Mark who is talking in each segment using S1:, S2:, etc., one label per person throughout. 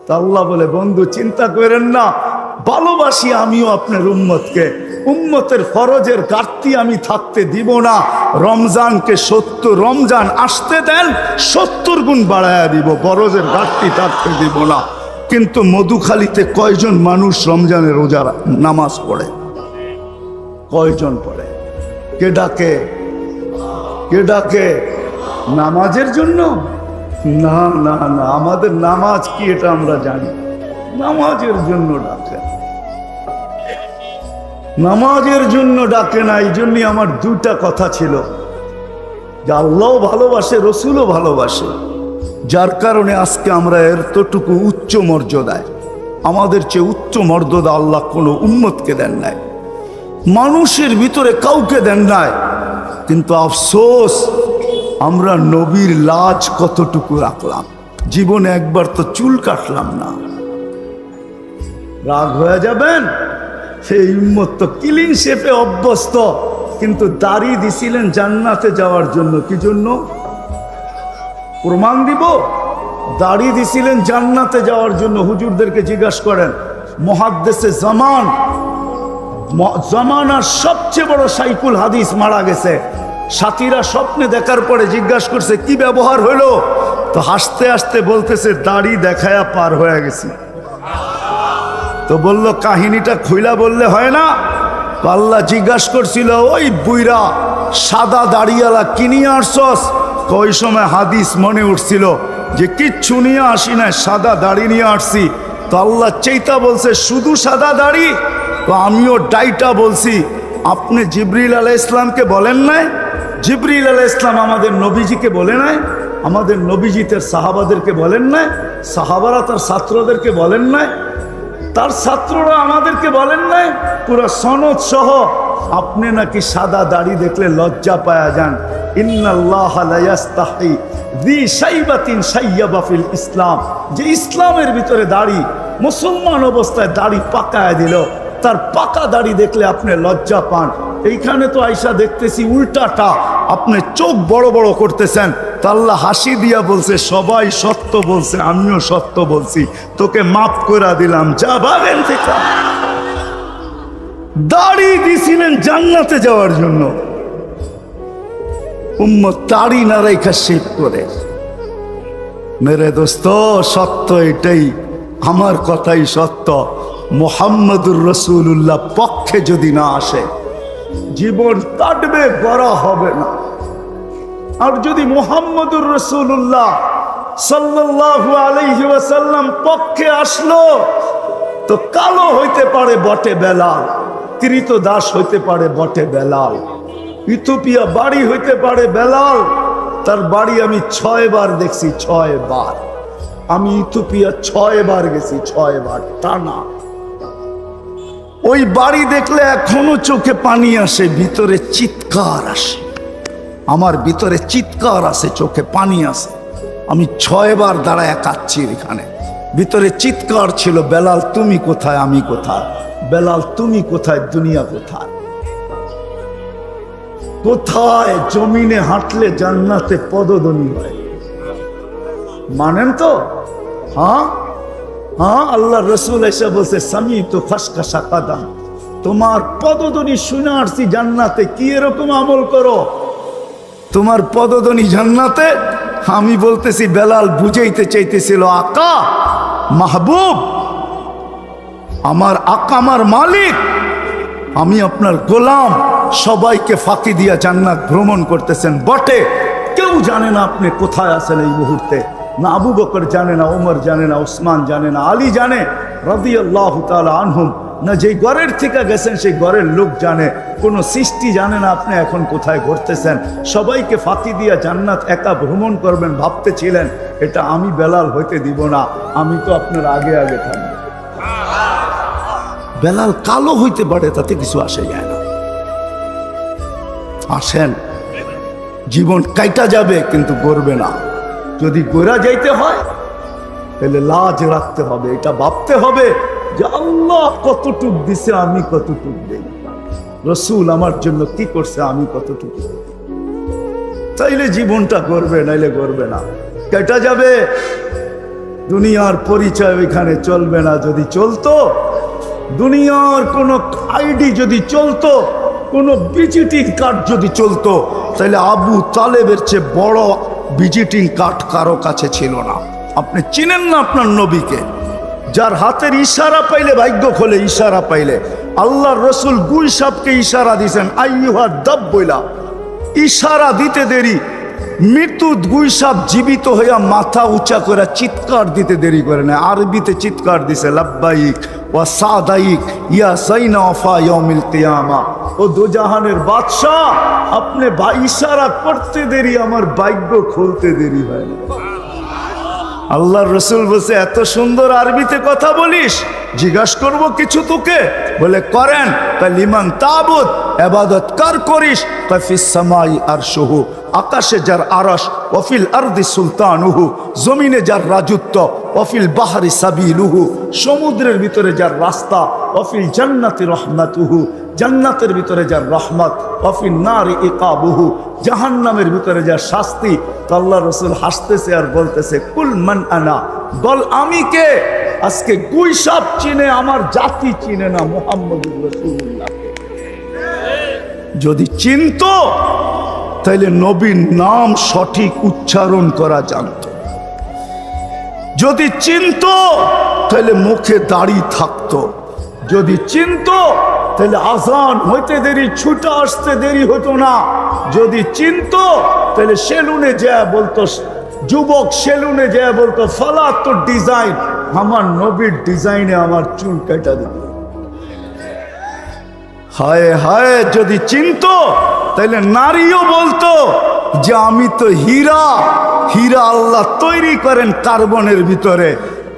S1: তা আল্লাহ বলে, বন্ধু চিন্তা করেন না, ভালোবাসি আমিও আপনার উম্মতকে, উম্মতের ফরজের ঘাটতি আমি থাকতে দিব না। রমজানকে 70 রমজান আসতে দেন, 70 গুণ বাড়ায়া দিব, ফরজের ঘাটতি থাকতে দিব না। কিন্তু মধুখালীতে কয়জন মানুষ রমজানের রোজা নামাজ পড়ে? কয়জন পড়ে? কে ডাকে? কে ডাকে? নামাজের জন্য? না না না, আমাদের নামাজ কি এটা আমরা জানি। নামাজের জন্য ডাকে, নামাজের জন্য ডাকে না। এই জন্যই আমার দুইটা কথা ছিল, যে আল্লাহও ভালোবাসে, রসুলও ভালোবাসে, যার কারণে আজকে আমরা এতটুকু উচ্চ মর্যাদায়, আমাদের চেয়ে উচ্চ মর্যাদা আল্লাহ কোনো উম্মতকে দেন নাই, মানুষের ভিতরে কাউকে দেন নাই। কিন্তু আফসোস, আমরা নবীর লাজ কতটুকু রাখলাম? জীবনে একবার তো চুল কাটলাম না। রাগ হয়ে যাবেন, সেই উম্মত তো ক্লিন শেপে অভ্যস্ত, কিন্তু দাড়ি দিছিলেন জান্নাতে যাওয়ার জন্য। কি জন্য? প্রমাণ দিব। দাড়ি দিছিলেন জান্নাতে যাওয়ার জন্য। হুজুরদেরকে জিজ্ঞাসা করেন, মুহাদ্দিসে জামানার সবচেয়ে বড় শাইখুল হাদিস মারা গেছে। সাথীরা স্বপ্নে দেখার পরে জিজ্ঞাসা করছে, কি ব্যবহার হলো? তো হাসতে হাসতে বলতেছে, দাড়ি দেখায়া পার হয়ে গেছি। তো বলল, কাহিনীটা খুইলা বললে হয় না? আল্লাহ জিজ্ঞাসা করছিল, ওই বুইরা সাদা দাড়িওয়ালা কিনিয়ে আসছস? ওই সময় হাদিস মনে উঠছিল যে কিচ্ছু নিয়ে আসি না, সাদা দাড়ি নিয়ে আসছি। তো আল্লাহ চেইতা বলছে, শুধু সাদা দাড়ি? তো আমিও ডাইটা বলছি, আপনি জিবরিল আলাইহিস ইসলামকে বলেন নাই? জিবরিল আলাইহিস ইসলাম আমাদের নবীজিকে বলে নাই? আমাদের নবীজি তার সাহাবাদেরকে বলেন নাই? সাহাবারা তার ছাত্রদেরকে বলেন নাই? তার ছাত্ররা আমাদেরকে বলেন নাই? পুরো সনদ সহ আপনি নাকি সাদা দাড়ি দেখলে লজ্জা পায়া যান। ইন্নাল্লাহা লা ইয়াস্তাহি যী শাইবাতিন শাইয়াবা ফিল ইসলাম, যে ইসলামের ভিতরে দাড়ি, মুসলমান অবস্থায় দাড়ি পাকায় দিল, তার পাকা দাড়ি দেখলে আপনি লজ্জা পান। এইখানে তো আয়সা দেখতেছি উল্টাটা, আপনি চোখ বড় বড় করতেছেন। তা আল্লাহ হাসি দিয়া বলছে, সবাই সত্য বলছে, আমিও সত্য বলছি, তোকে মাফ করে দিলাম, যা ভাবেন থেকে। দাড়ি দিছিলেন জান্নাতে যাওয়ার জন্য, উম্মত দাড়ি না রেখা শেভ করে। মেরে দোস্ত, সত্য এটাই, আমার কথাই সত্য। মুহাম্মদুর রাসূলুল্লাহ পক্ষে যদি না আসে, জীবন কাটবে, বড় হবে না। আর যদি মুহাম্মদুর রাসূলুল্লাহ সাল্লাল্লাহু আলাইহি ওয়াসাল্লাম পক্ষে আসলো, তো কালো হইতে পারে বটে বেলাল, কৃতদাস হইতে পারে বটে বেলাল, ইথিওপিয়া বাড়ি হইতে পারে বেলাল। তার বাড়ি আমি 6 বার দেখছি, 6 বার। আমি ইথিওপিয়া 6 বার গেছি, 6 বার টানা। ওই বাড়ি দেখলে এখনো চোখে পানি আসে, ভিতরে চিৎকার আসে, আমার ভিতরে চিৎকার আসে, চোখে পানি আসে। আমি 6 বার দাঁড়ায় কাচ্ছি এখানে, ভিতরে চিৎকার ছিল, বেলাল তুমি কোথায়, আমি কোথায়? বেলাল তুমি কোথায়, দুনিয়া কোথায়? কোথায়? জমিনে হাঁটলে জান্নাতে পদধ্বনি হয়, মানেন তো? হ্যাঁ হ্যাঁ, আল্লাহ রসুল এসে বলছে, সামি তো খাসখাসা কাদাম, তোমার পদধ্বনি শুনে আসছি জান্নাতে, কি এরকম আমল করো, তোমার পদধ্বনি জান্নাতে। আমি বলতেছি, বেলাল বুঝাইতে চাইতেছিল, আকা মাহবুব, আমার আকা আমার মালিক, আমি আপনার গোলাম, সবাইকে ফাঁকি দিয়া জান্নাত ভ্রমণ করতেছেন বটে, কেউ জানে না আপনি কোথায় আছেন এই মুহূর্তে। না আবু বকর জানে, না ওমর জানে, না ওসমান জানে, না আলী জানে রাদিয়াল্লাহু তাআলা আনহুম, না যেই ঘরের থেকে গেছেন সেই ঘরের লোক জানে, কোনো সৃষ্টি জানে না আপনি এখন কোথায় ঘুরতেছেন। সবাইকে ফাঁকি দিয়া জান্নাত একা ভ্রমণ করবেন ভাবতেছিলেন, এটা আমি বেলাল হইতে দিব না, আমি তো আপনার আগে আগে থাকবো। বেলাল কালো হইতে পারে, তাতে কিছু আসে যায় না। আসেন, জীবন কাইটা যাবে কিন্তু গড়বে না। যদি গোরা যাইতে হয় তাহলে লাজ রাখতে হবে, এটা ভাবতে হবে যে আল্লাহ কতটুক দিছে, আমি কতটুক দেই, রসুল আমার জন্য কি করছে, আমি কতটুকু। তাইলে জীবনটা গড়বে, নাইলে গড়বে না, কেটা যাবে। দুনিয়ার পরিচয় ওইখানে চলবে না। যদি চলতো, দুনিয়ার কোনো আইডি যদি চলতো, কোনো ভিজিটিং কার্ড যদি চলতো, তাহলে আবু তালেবের চেয়ে বড় ভিজিটিং কার্ড কারো কাছে ছিল না। আপনি চিনেন না আপনার নবীকে, যার হাতের ইশারা পাইলে ভাগ্য খোলে। ইশারা পাইলে আল্লাহর রসুল গুই সাপকে ইশারা দিয়েছেন, আইয়ুহা দাব বইলা। ইশারা দিতে দেরি, মৃত্যু গুই সাপ জীবিত হইয়া মাথা উঁচা করে চিৎকার দিতে দেরি করে না। আরবিতে চিৎকার দিছে, লাব্বাইক ওয়া সাদাইক ইয়া সাইনা ওয়াফা ইয়াউমিল কিয়ামা। ও দুজাহানের বাদশা, আপনি ইশারা করতে দেরি, আমার ভাগ্য খুলতে দেরি হয় না। আল্লাহর রসুল বলছে, এত সুন্দর আরবিতে কথা বলিস, জিজ্ঞাসা করব কিছু তোকে? বলে করেন। লিমান তাবুদ, ইবাদত কার করিস? ফিস সামাই আরশুহু, আকাশে যার আরশ, ওয়াফিল আরদি সুলতানুহু, জমিনে যার রাজত্ব, ওয়াফিল বাহরি সাবিলুহু, সমুদ্রের ভিতরে যার রাস্তা, ওয়াফিল জান্নাতি রহমাতুহু, জান্নাতের ভিতরে যার রহমত, ওয়াফিন নারি ইকাবুহু, জাহান্নামের ভিতরে যার শাস্তি। তো আল্লাহ রসুল হাসতেছে আর বলতেছে, কুল মান আনা, বল আমি কে? আজকে গুই সাপ চিনে, আমার জাতি চিনে না মুহাম্মদুর রাসূলুল্লাহকে। যদি চিনতো তাইলে নবীর নাম সঠিক উচ্চারণ করা জানতো। যদি চিনতো তাহলে মুখে দাড়ি থাকতো। যদি চিনতো তাহলে আজান হইতে দেরি, ছুটে আসতে দেরি হতো না। যদি চিনতো তাহলে সেলুনে যায় বলতো, যুবক সেলুনে যায় বলতো, ফালা তো ডিজাইন, আমার নবীর ডিজাইনে আমার চুল কেটে দিত। হায় হায়, যদি চিনতো তাহলে নারীও বলতো যে আমি তো হীরা। হীরা আল্লাহ তৈরি করেন কার্বনের ভিতরে,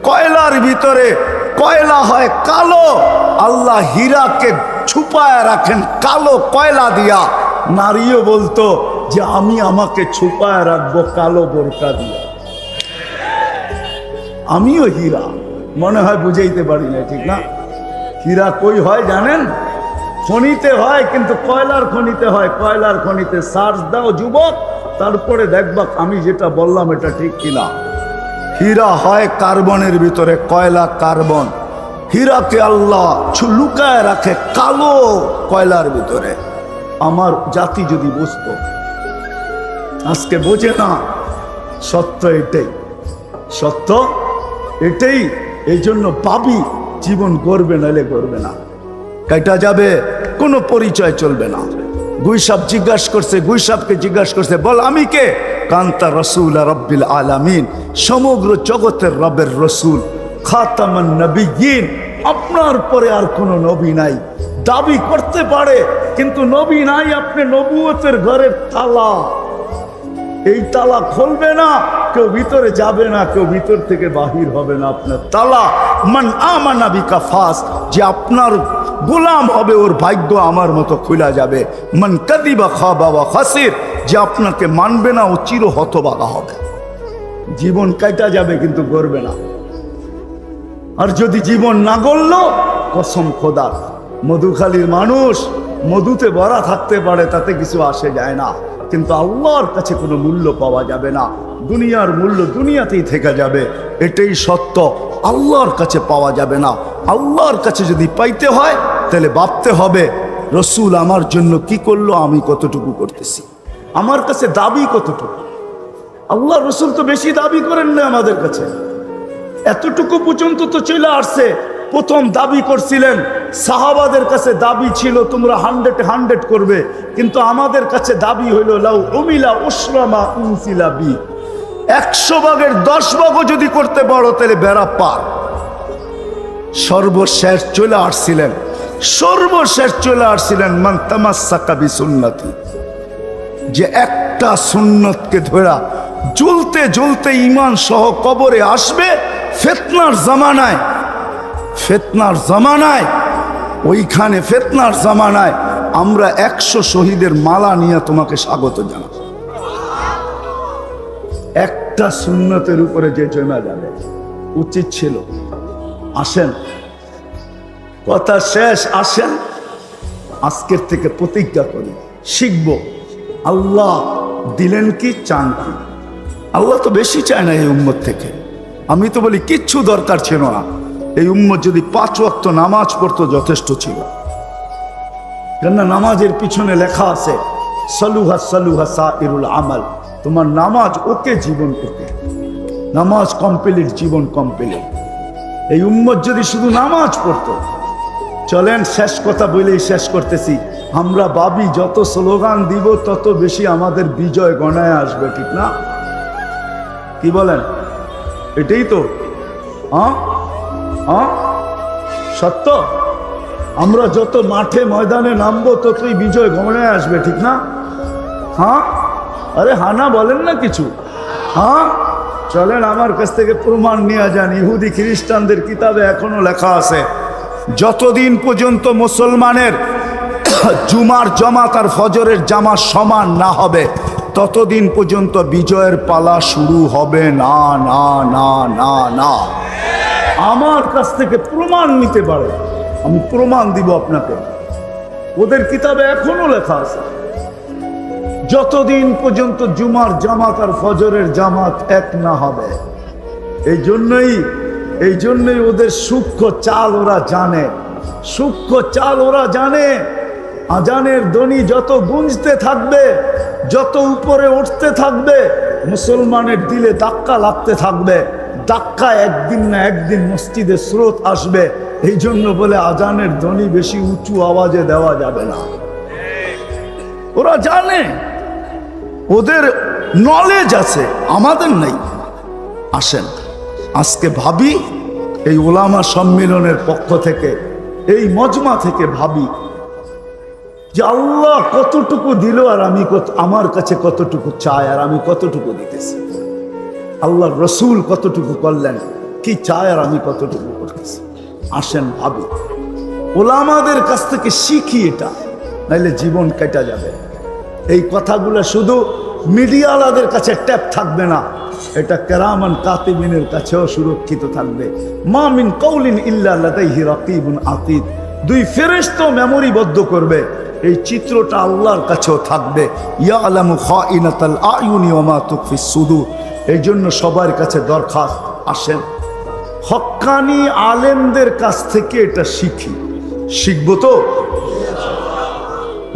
S1: কয়লার ভিতরে। কয়লা হয় কালো, আল্লাহ হীরাকে ছুপায় রাখেন কালো কয়লা দিয়া। নারীও বলতো যে আমি আমাকে ছুপায় রাখবো কালো বোরকা দিয়া। আমিও হীরা, মনে হয় বুঝাইতে পারি না, ঠিক না? হীরা কই হয় জানেন? খনিতে হয়, কিন্তু কয়লার খনিতে হয়। কয়লার খনিতে সার্চ দাও যুবক, তারপরে দেখবা আমি যেটা বললাম এটা ঠিক কিনা। হীরা হয় কার্বনের ভিতরে, কয়লা কার্বন। হীরাকে আল্লাহ লুকায় রাখে কালো কয়লার ভিতরে। আমার জাতি যদি বুঝতো, আজকে বোঝে না। সত্য এটাই, সত্য এটাই। এই জন্য পাবি, জীবন গড়বে, নাইলে গড়বে না, কেটা যাবে, কোনো পরিচয় চলবে না। গুইসাপ জিজ্ঞাসা করছে, গুইসাপকে জিজ্ঞাসা করছে, বল আমি কে? কান্তা রসুল রব্বিল আলামিন, সমগ্র জগতের রবের রসুল, খাতামান নবিয়্যিন, আপনার পরে আর কোনো নবী নাই। দাবি করতে পারে কিন্তু নবী নাই। আপনি নবুয়তের ঘরের তালা, এই তালা খুলবে না, কেউ ভিতরে যাবে না, কেউ ভিতর থেকে বাহির হবে না। আপনার তালা মান আমানা বিকা ফাস, যে আপনার গোলাম হবে ওর ভাগ্য আমার মতো খোলা যাবে। মান কাদিবা খাবা ওয়া খাসির, যে আপনাকে মানবে না ও চির হতভাগা হবে। জীবন কাটা যাবে কিন্তু গড়বে না। আর যদি জীবন না গড়ল, কসম খোদার, মধুখালীর মানুষ মধুতে ভরা থাকতে পারে, তাতে কিছু আসে যায় না, কিন্তু আল্লাহর কাছে কোনো মূল্য পাওয়া যাবে না। দুনিয়ার মূল্য দুনিয়াতেই থেকে যাবে, এটাই সত্য। আল্লাহর কাছে পাওয়া যাবে না। আল্লাহর কাছে যদি পাইতে হয় তাহলে ভাবতে হবে, রসুল আমার জন্য কি করলো, আমি কতটুকু করতেছি, আমার কাছে দাবি কতটুকু। আল্লাহ রসুল তো বেশি দাবি করেন না আমাদের কাছে, এতটুকু পর্যন্ত তো চলে আসছে। প্রথম দাবি করছিলেন, সাহাবাদের কাছে দাবি ছিল তোমরা 100 করবে, কিন্তু আমাদের কাছে দাবি হইল লাউ উমিলা উসরামা উনসিলা বি, 100 ভাগের 10 ভাগও যদি করতে পারো তাহলে বেড়া পার। সর্বশেষ চলে আসছিলেন, সর্বশেষ চলে আসছিলেন মান তামাসসাকা বিসুন্নতি, যে একটা সুন্নতকে ধরা জ্বলতে জ্বলতে ঈমান সহ কবরে আসবে। ফিতনার জামানায়, ফিতনার জামানায়, ওইখানে ফিতনার জামানায় আমরা 100 শহীদের মালা নিয়ে তোমাকে স্বাগত জানাব। একটা সুন্নতের উপরে যে জমা যাবে, উচিত ছিল। আসেন, কথা শেষ, আসেন আজকের থেকে প্রতিজ্ঞা করি, শিখব। আল্লাহ দিলেন কি, চান কি? আল্লাহ তো বেশি চায় না এই উম্মত থেকে, আমি তো বলি কিচ্ছু দরকার ছিল না, এই উম্মত যদি 5 ওয়াক্ত নামাজ পড়তো যথেষ্ট ছিল। কেননা নামাজের পিছনে লেখা আছে সালুহা সালুহা সাইরুল আমাল, তোমার নামাজ ওকে, জীবন ওকে। নামাজ কমপ্লিট, জীবন কমপ্লিট। এই উম্মত যদি শুধু নামাজ পড়তো। চলেন শেষ কথা বলেই শেষ করতেছি, আমরা ভাবি যত স্লোগান দিব তত বেশি আমাদের বিজয় গণায় আসবে, ঠিক না? কি বলেন? এটাই তো সত্য। আমরা যত মাঠে ময়দানে নামবো ততই বিজয় গণায় আসবে, ঠিক না? আরে হানা বলেন না কিছু। চলেন আমার কাছ থেকে প্রমাণ নিয়ে যান। ইহুদি খ্রিস্টানদের কিতাবে এখনো লেখা আছে, যতদিন পর্যন্ত মুসলমানের জুমার জামাত আর ফজরের জামাত সমান না হবে ততদিন পর্যন্ত বিজয়ের পালা শুরু হবে না, না, না, না, না। আমার কাছ থেকে প্রমাণ নিতে পারে, আমি প্রমাণ দিব আপনাকে। ওদের কিতাবে এখনো লেখা আছে, যতদিন পর্যন্ত জুমার জামাত আর ফজরের জামাত এক না হবে। এই জন্যই ওদের সূক্ষ্ম চাল ওরা জানে, সূক্ষ্ম চাল ওরা জানে। আজানের ধ্বনি যত গুঞ্জতে থাকবে, যত উপরে উঠতে থাকবে, মুসলমানের দিলে ধাক্কা লাগতে থাকবে। ধাক্কা একদিন না একদিন মসজিদে স্রোত আসবে। এই জন্য বলে আজানের ধ্বনি বেশি উঁচু আওয়াজে দেওয়া যাবে না। ওরা জানে, ওদের নলেজ আছে, আমাদের নেই। আসেন আজকে ভাবি, এই ওলামা সম্মেলনের পক্ষ থেকে, এই মজমা থেকে ভাবি যে আল্লাহ কতটুকু দিল আর আমি আমার কাছে কতটুকু চাই আর আমি কতটুকু দিতেছি। আল্লাহর রসুল কতটুকু করলেন, কি চায় আর আমি কতটুকু করতেছি। আসেন ভাবি, ওলামাদের কাছ থেকে শিখি এটা, নাইলে জীবন কেটে যাবে। এই কথাগুলো শুধু মিডিয়াওয়ালাদের কাছে ট্যাপ থাকবে না, এটা কেরামান কাতিবিনের কাছেও সুরক্ষিত থাকবে। মা মিন কওলিন ইল্লা লাদাইহি রাকিবুন আতীদ, দুই ফেরেশতা মেমোরিবদ্ধ করবে। এই চিত্রটা আল্লাহর কাছেও থাকবে। ইয়ালামু খাইনাতাল আয়ুনি ওয়া মা তুখফিস সুদূর। এই জন্য সবার কাছে দরখাস্ত, আসেন হক্কানি আলেমদের কাছ থেকে এটা শিখি। শিখবো তো?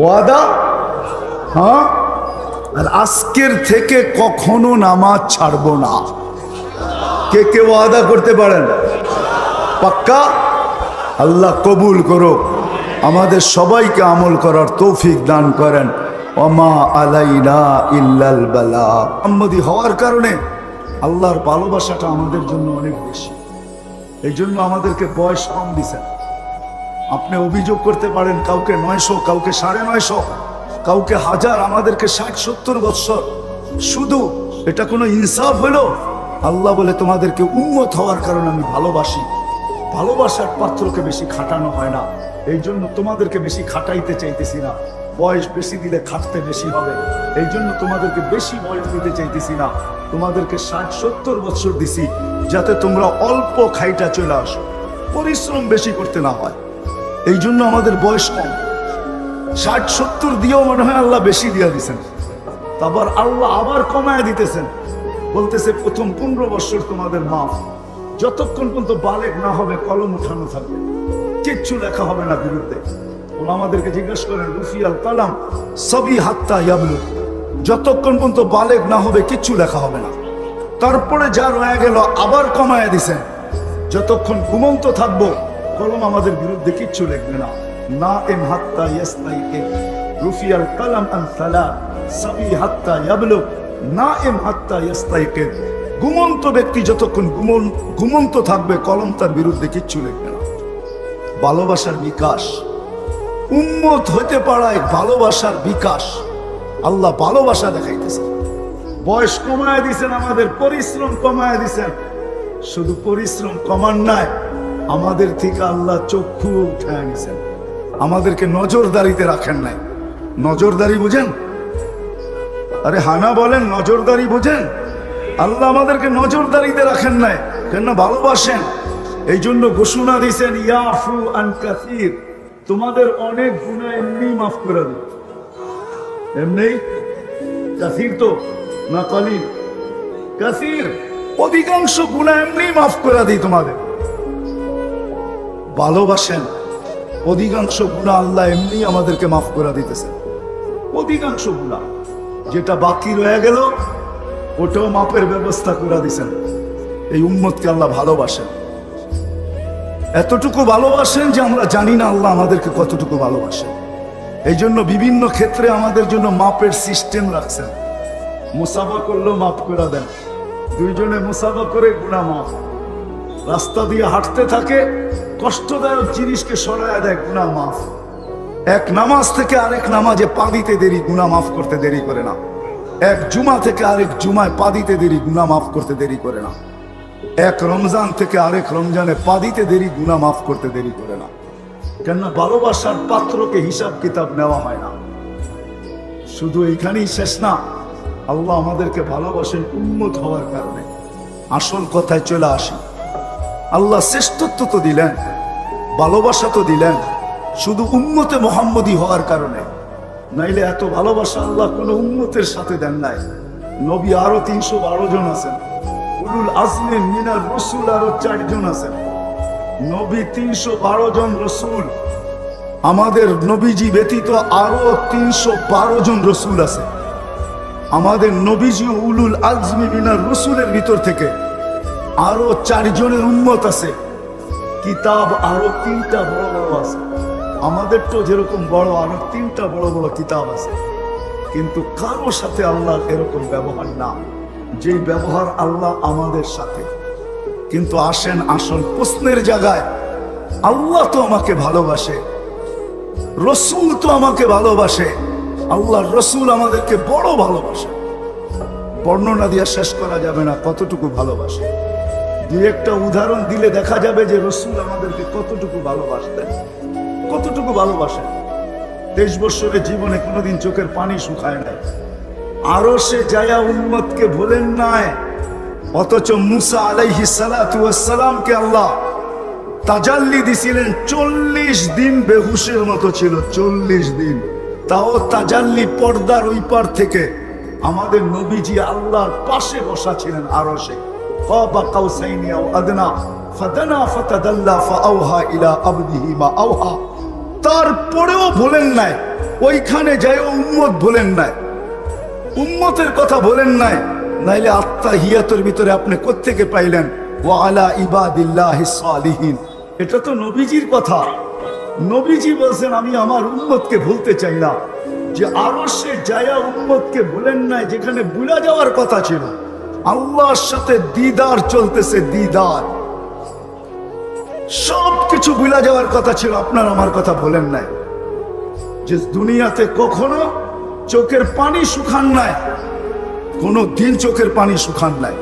S1: ওয়াদা? আর আজকের থেকে কখনো নামাজ ছাড়বো না। কে কে ওয়াদা করতে পারেন? পাক্কা? আল্লাহ কবুল করো, আমাদের সবাইকে আমল করার তৌফিক দান করেন। ওমা আলাইনা ইল্লাল বালাগ। মুহাম্মদী হওয়ার কারণে আল্লাহর ভালোবাসাটা আমাদের জন্য অনেক বেশি। এই জন্য আমাদেরকে বয়স কম দিছেন। আপনি অভিযোগ করতে পারেন কাউকে 900, কাউকে 950, কাউকে 1000, আমাদেরকে 60-70 বছর। শুধু এটা কোনো ইনসাফ হলো? আল্লাহ বলে তোমাদেরকে উম্মত হওয়ার কারণে আমি ভালোবাসি। ভালোবাসার পাত্রকে বেশি খাটানো হয় না, এই জন্য তোমাদেরকে বেশি খাটাইতে চাইতেছি না। বয়স বেশি দিলে খাটতে বেশি হবে, এই জন্য তোমাদেরকে বেশি বয়স দিতে চাইতেছি না। তোমাদেরকে 60-70 বছর দিছি যাতে তোমরা অল্প খাইটা চলে আসো, পরিশ্রম বেশি করতে না হয়। এই জন্য আমাদের বয়স কম। 60-70 দিয়েও মনে হয় আল্লাহ বেশি দিয়ে দিচ্ছেন। তারপর আল্লাহ আবার কমায় দিতেছেন, বলতেছে প্রথম 15 বছর তোমাদের মাফ। যতক্ষণ পর্যন্ত বালেগ না হবে কলম উঠানো থাকবে, কিচ্ছু লেখা হবে না বিরুদ্ধে। আমাদেরকে জিজ্ঞাসা করেন রুফিয়াল কালাম সবই হাত্তা ইয়াবলু, যতক্ষণ পর্যন্ত বালেগ না হবে কিচ্ছু লেখা হবে না। তারপরে যা রয়ে গেল আবার কমায় দিছেন, যতক্ষণ ঘুমন্ত থাকবো কলম আমাদের বিরুদ্ধে কিচ্ছু লিখবে না। না এম হাত্তা ইয়াস্তাইকে রুফিয়াল কালাম আন সালা সবই হাত্তা ইয়াবলু না এম হাত্তা ইয়াস্তাইকে। ঘুমন্ত ব্যক্তি যতক্ষণ ঘুমন্ত থাকবে কলম তার বিরুদ্ধে কিচ্ছু লিখবে না। ভালোবাসার বিকাশ, উম্মত হতে পারায় ভালোবাসার বিকাশ। আল্লাহ ভালোবাসা দেখাইতেছে। বয়স কমায় দিছেন, আমাদের পরিশ্রম কমায় দিছেন। শুধু পরিশ্রম কমান নাই, আমাদের থেকে আল্লাহ চক্ষু উঠায় নিছেন। আমাদেরকে নজরদারিতে রাখেন নাই। নজরদারি বুঝেন? আরে হানা বলেন, নজরদারি বুঝেন? আল্লাহ আমাদেরকে নজরদারিতে রাখেন নাই, কেন? ভালোবাসেন। এই জন্য ঘোষণা দিয়েছেন ইয়াফু আন কাসীর, তোমাদের অনেক গুনাহ এমনি মাফ করে দেব। এমনি কাসীর তো না কালিল, কাসীর। অধিকাংশ গুনাহ এমনি মাফ করে দিই তোমাদের। ভালোবাসেন, অধিকাংশ গুনাহ আল্লাহ এমনি আমাদেরকে মাফ করে দিতেছে। অধিকাংশ গুনাহ যেটা বাকি রয়ে গেল ওটাও মাপের ব্যবস্থা করে দিছেন। এই উম্মতকে আল্লাহ ভালোবাসেন, এতটুকু ভালোবাসেন যে আমরা জানি না আল্লাহ আমাদেরকে কতটুকু ভালোবাসেন। এই জন্য বিভিন্ন ক্ষেত্রে আমাদের জন্য মাপের সিস্টেম রাখছেন। মুসাফা করলেও মাফ করে দেন, দুইজনে মুসাফা করে গুনাহ মাফ। রাস্তা দিয়ে হাঁটতে থাকে, কষ্টদায়ক জিনিসকে সরায় দেয়, গুনাহ মাফ। এক নামাজ থেকে আরেক নামাজে পা দিতে দেরি, গুনাহ মাফ করতে দেরি করে না। এক জুমা থেকে আরেক জুমায় পা দিতে দেরি, গুনাহ মাফ করতে দেরি করে না। এক রমজান থেকে আরেক রমজানে পা দিতে দেরি, গুনাহ মাফ করতে দেরি করে না। কেননা ভালোবাসার পাত্রকে হিসাব কিতাব নেওয়া হয় না। শুধু এইখানেই শেষ না, আল্লাহ আমাদেরকে ভালোবাসেন উম্মত হওয়ার কারণে। আসল কথায় চলে আসি, আল্লাহ শ্রেষ্ঠত্ব তো দিলেন, ভালোবাসা তো দিলেন শুধু উম্মতে মুহাম্মদী হওয়ার কারণে। নাইলে এত ভালোবাসা আল্লাহ কোনো উম্মতের সাথে দেন নাই। নবী আরো 312 জন আছেন, উলুল আজমে মিনার রসুল আরো 4 জন আছেন। নবী 312 জন রসুল, আমাদের নবীজি ব্যতীত আরো 312 জন রসুল আছে। আমাদের নবীজি উলুল আজমি মিনার রসুলের ভিতর থেকে আরো 4 জনের উম্মত আছে। কিতাব আরো 3টা বড় বড় আছে। আমাদের তো যেরকম বড় আরো 3টা বড় বড় কিতাব আছে, কিন্তু কারো সাথে আল্লাহর এরকম ব্যবহার না যেই ব্যবহার আল্লাহ আমাদের সাথে। কিন্তু আসেন আসল প্রশ্নের জায়গায়, আল্লাহ তো আমাকে ভালোবাসে, রসুল তো আমাকে ভালোবাসে, আল্লাহর রসুল আমাদেরকে বড় ভালোবাসে। বর্ণনা দিয়ে শেষ করা যাবে না কতটুকু ভালোবাসে। দুই একটা উদাহরণ দিলে দেখা যাবে যে রসুল আমাদেরকে কতটুকু ভালোবাসতেন, কতটুকু ভালোবাসেন। 23 বছরের জীবনে কোনোদিন চোখের পানি শুকায় নাই। আরো সে জায়া উম্মতকে ভুলেন নাই, অথচ মুসা আলাইহিস সালাতু ওয়াস সালামকে আল্লাহ তাজাল্লি দিছিলেন। 40 দিন বেহুশের মতো ছিল, 40 দিন। তাও তাজাল্লি পর্দার ওই পার থেকে আমাদের নবীজি আল্লাহর পাশে বসা ছিলেন আরশে। কাবা কাউসাইনি আও আদনা ফাদানা ফাতাদাল্লা ফাআওহা ইলা আবদিহি মা আওহা। তারপরেও ভুলেন নাই, ওইখানে যায় উম্মত ভুলেন নাই, উম্মতের কথা বলেন নাই। নাইলে আত্তাহিয়াতের ভিতরে আপনি কোত্থেকে পাইলেন ওয়া আলা ইবাদিল্লাহিস সালিহিন? এটা তো নবীজির কথা। নবীজি বলছেন আমি আমার উম্মতকে ভুলতে চাই না। যে আরশে জায়া উম্মতকে ভুলেন নাই, যেখানে ভুলা যাওয়ার কথা ছিল। আল্লাহর সাথে দিদার চলতেছে, দিদার, সবকিছু ভুলা যাওয়ার কথা ছিল, আপনার আমার কথা বলেন নাই। যে দুনিয়াতে কখনো চোখের পানি শুকান নাই, কোনো দিন চোখের পানি শুকান নাই।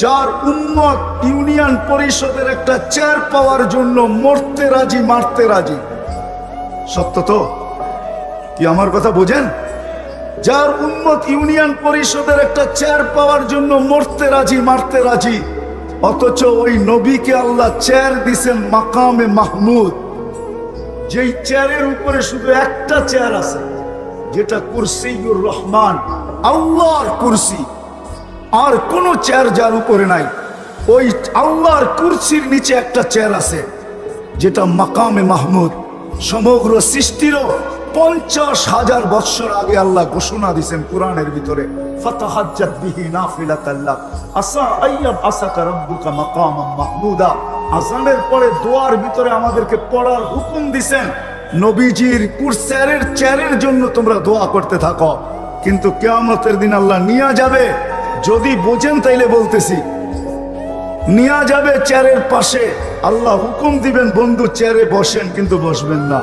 S1: যার উম্মত ইউনিয়ন পরিষদের একটা চেয়ার পাওয়ার জন্য মরতে রাজি, মারতে রাজি। সত্য তো? কি আমার কথা বোঝেন? যার উম্মত ইউনিয়ন পরিষদের একটা চেয়ার পাওয়ার জন্য মরতে রাজি, মারতে রাজি, অথচ ওই নবীকে আল্লাহ চেয়ার দিছেন মাকামে মাহমুদ। যেই চেয়ারের উপরে শুধু একটা চেয়ার আছে, যেটা কুরসিউর রহমান, আল্লাহর কুরসি। আর কোন চেয়ার যার উপরে নাই। ওই আল্লাহর কুরসির নিচে একটা চেয়ার আছে, যেটা মাকামে মাহমুদ। সমগ্র সৃষ্টিরও 50,000 বৎসর আগে আল্লাহ ঘোষণা দিয়েছেন কোরআনের ভিতরে, ফাতাহাজ্জাত বিহি নাফিলাতাল লাক আসা আইয়াব আসাকা রাব্বুকা মাকামান মাহমুদা। আযানের পরে দোয়ার ভিতরে আমাদেরকে পড়ার হুকুম দিবেন, নবীজির কুরসির চেয়ারের জন্য তোমরা দোয়া করতে থাকো। কিন্তু কিয়ামতের দিন আল্লাহ নিয়ে যাবে, যদি বোঝেন তাইলে বলতেছি, নিয়ে যাবে চেয়ারের পাশে। আল্লাহ হুকুম দিবেন বন্ধু চেয়ারে বসেন, কিন্তু বসবেন না।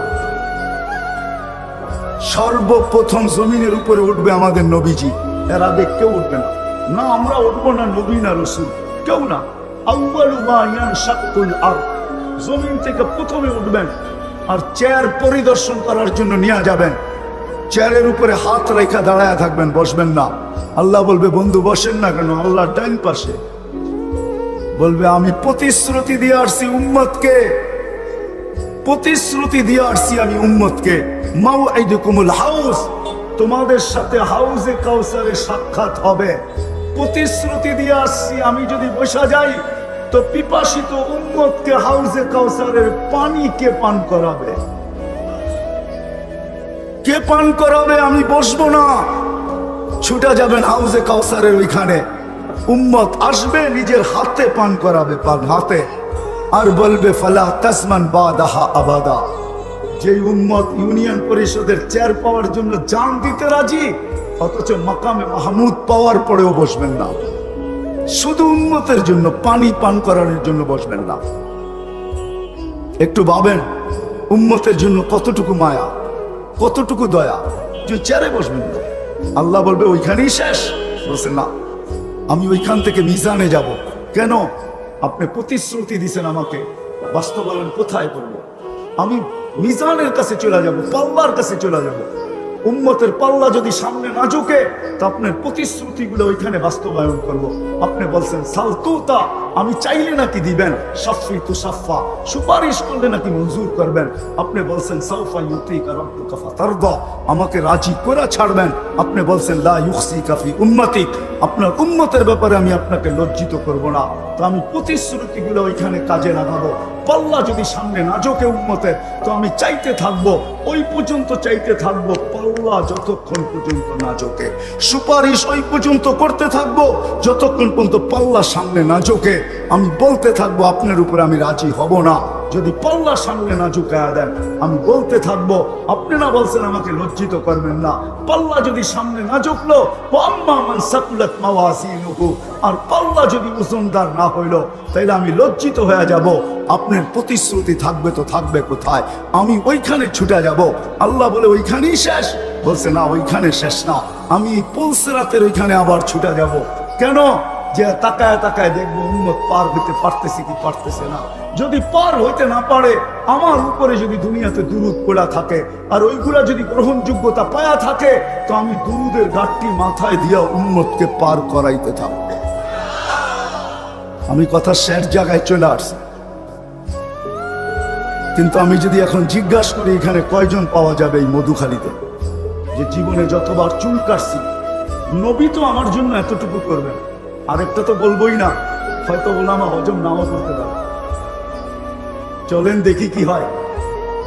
S1: সর্বপ্রথম জমিনের উপরে উঠবে আমাদের নবীজি, এর আগে কেউ উঠবে না। না আমরা উঠবো, না নবী, না রসুল, কেউ না। আউয়ালু মা ইয়ানশাকুল আরদ, জমিন থেকে প্রথমে উঠবেন আর চেয়ার পরিদর্শন করার জন্য নিয়ে যাবেন। চেয়ারের উপরে হাত রেখা দাঁড়ায় থাকবেন, বসবেন না। আল্লাহ বলবে বন্ধু বসেন না কেন? আল্লাহ ডাইন পাশে বলবে আমি প্রতিশ্রুতি দিয়ে আসছি উম্মতকে, প্রতিশ্রুতি দিয়ে আসছি আমি উম্মতকে। মাউইদুকুমুল হাউস, তোমাদের সাথে হাউজে কাউসারে সাক্ষাৎ হবে। প্রতিশ্রুতি দিয়ে আসছি, আমি যদি বসা যাই তো পিপাসিত উম্মতকে হাউজে কাউসারের পানি কে পান করাবে? কে পান করাবে? আমি বসবো না, ছুটে যাবেন হাউজে কাউসারের ওইখানে, উম্মত আসবে, নিজের হাতে পান করাবে, পান হাতে, আর বলবে ফালা তাসমান বাদাহা আবাদা। যেই উম্মত ইউনিয়ন পরিষদের চেয়ার পাওয়ার জন্য জান দিতে রাজি, অথচ মাকামে মাহমুদ পাওয়ার পরেও বসবেন না, শুধু উম্মতের জন্য পানি পান করানোর জন্য বসবেন না। একটু ভাবেন উম্মতের জন্য কতটুকু মায়া, কতটুকু দয়া, যে চেয়ারে বসবেন না। আল্লাহ বলবে ওইখানেই শেষ, বলছেন না আমি ওইখান থেকে মিজানে যাব। কেন? আপনি প্রতিশ্রুতি দিছেন আমাকে, বাস্তবায়ন কোথায় করব? আমি মিজানের কাছে চলে যাব, পাল্লার কাছে চলে যাব। উম্মতের পাল্লা যদি সামনে না ঝুঁকে তো আপনার প্রতিশ্রুতিগুলো ওইখানে বাস্তবায়ন করব। আপনি বলছেন সালতুতা, আমি চাইলে নাকি দিবেন, সাফি তু সাফা, সুপারিশ করলে নাকি মঞ্জুর করবেন। আপনি বলছেন সাউফা ইউতিকা রাব্বুকা ফাতারদা, আমাকে রাজি করে ছাড়বেন। আপনি বলছেন লা ইউখসিকা ফি উম্মতিক, আপনার উম্মতের ব্যাপারে আমি আপনাকে লজ্জিত করব না। তো আমি প্রতিশ্রুতিগুলো ওইখানে কাজে লাগাবো। পাল্লা যদি সামনে না ঝোঁকে উম্মতের, তো আমি চাইতে থাকবো, ওই পর্যন্ত চাইতে থাকবো, পাল্লা যতক্ষণ পর্যন্ত না ঝোঁকে। সুপারিশ ওই পর্যন্ত করতে থাকবো যতক্ষণ পর্যন্ত পাল্লা সামনে না ঝোঁকে। আমি বলতে থাকবো আপনার উপরে আমি রাজি হব না। যদি পাল্লা সামনে না ঝুঁকায়া দেন আমি বলতে থাকবো, আপনি না বলছেন আমাকে লজ্জিত করবেন না। পাল্লা যদি সামনে না ঝুঁকলো, আর পাল্লা যদি ওজনদার না হইলো, তাইলে আমি লজ্জিত হয়ে যাব। আপনার প্রতিশ্রুতি থাকবে তো থাকবে কোথায়? আমি ওইখানে ছুটে যাব। আল্লাহ বলে ওইখানেই শেষ, বলছে না ওইখানে শেষ না, আমি পুলসিরাতের ওইখানে আবার ছুটে যাব। কেন? যে তাকায় তাকায় দেখবো উম্মত পার হইতে পারতেছে কি পারতেছে না। যদি পার হইতে না পারে, আমার উপরে যদি দুনিয়াতে দুরুদ পড়া থাকে আর ওইগুলা যদি গ্রহণযোগ্যতা পায়া থাকে, তো আমি দুরুদের গাঁটটি মাথায় দিয়া উম্মতকে পার করাইতে থাকবো। আমি কথা শেষ জায়গায় চলে আসছি, কিন্তু আমি যদি এখন জিজ্ঞাসা করি এখানে কয়জন পাওয়া যাবে এই মধুখালীতে, যে জীবনে যতবার চুল কাটছি, নবী তো আমার জন্য এতটুকু করবেন, আরেকটা তো বলবোই না, হয়তো বললাম হজম নাও করতে পারে। চলেন দেখি কি হয়।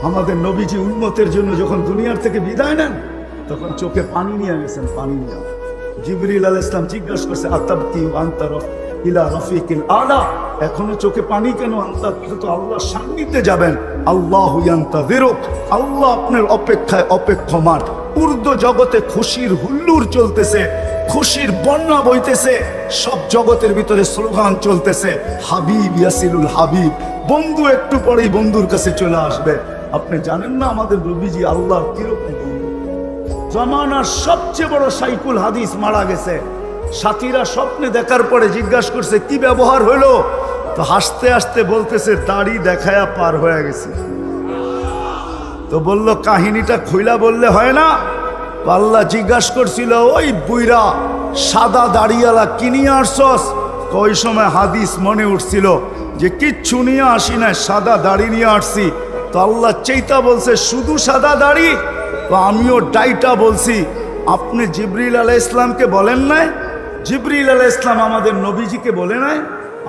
S1: আমাদের নবীজি উম্মতের জন্য যখন দুনিয়ার থেকে বিদায় নেন, তখন চোখে পানি নিয়ে গেছেন, পানি নিয়ে। জিবরিল আলাইহিস সালাম জিজ্ঞাসা করছে আতাবকি আনতা ইলা রাফিকিল আলা, এখনো চোখে পানি কেন? আনতা তো আল্লাহর সান্নিধ্যে যাবেন। আল্লাহু ইয়ান্তাযিরুক, আল্লাহ আপনার অপেক্ষায় অপেক্ষমান। উর্দু জগতে খুশির হুল্লুর চলতেছে, খুশির বন্যা বইতেছে, সব জগতের ভিতরে স্লোগান চলতেছে হাবিব ইয়াসিলুল হাবিব, বন্ধু একটু পরেই বন্ধুর কাছে চলে আসবে। আপনি জানেন না আমাদের নবীজি আল্লাহর কিরকম বন্ধু? জামানার সবচেয়ে বড় সাইকুল হাদিস মারা গেছে। সাথীরা স্বপ্নে দেখার পরে জিজ্ঞাসা করছে কি ব্যবহার হলো, তো হাসতে হাসতে বলতেছে দাড়ি দেখায়া পার হয়ে গেছে। তো বলল কাহিনীটা খুইলা বললে হয় না? আল্লাহ জিজ্ঞাসা করছিল ওই বুইরা সাদা দাড়িওয়ালা কিনিয়ে আসছস? ওই সময় হাদিস মনে উঠছিল যে কিচ্ছু নিয়ে আসি না, সাদা দাড়ি নিয়ে আসছি। তো আল্লাহ চেইতা বলছে শুধু সাদা দাড়ি? তো আমিও ডাইটা বলছি, আপনি জিবরিল আলাইহিস সালামকে বলেন নাই? জিবরিল আলাইহিস সালাম আমাদের নবীজিকে বলে নাই?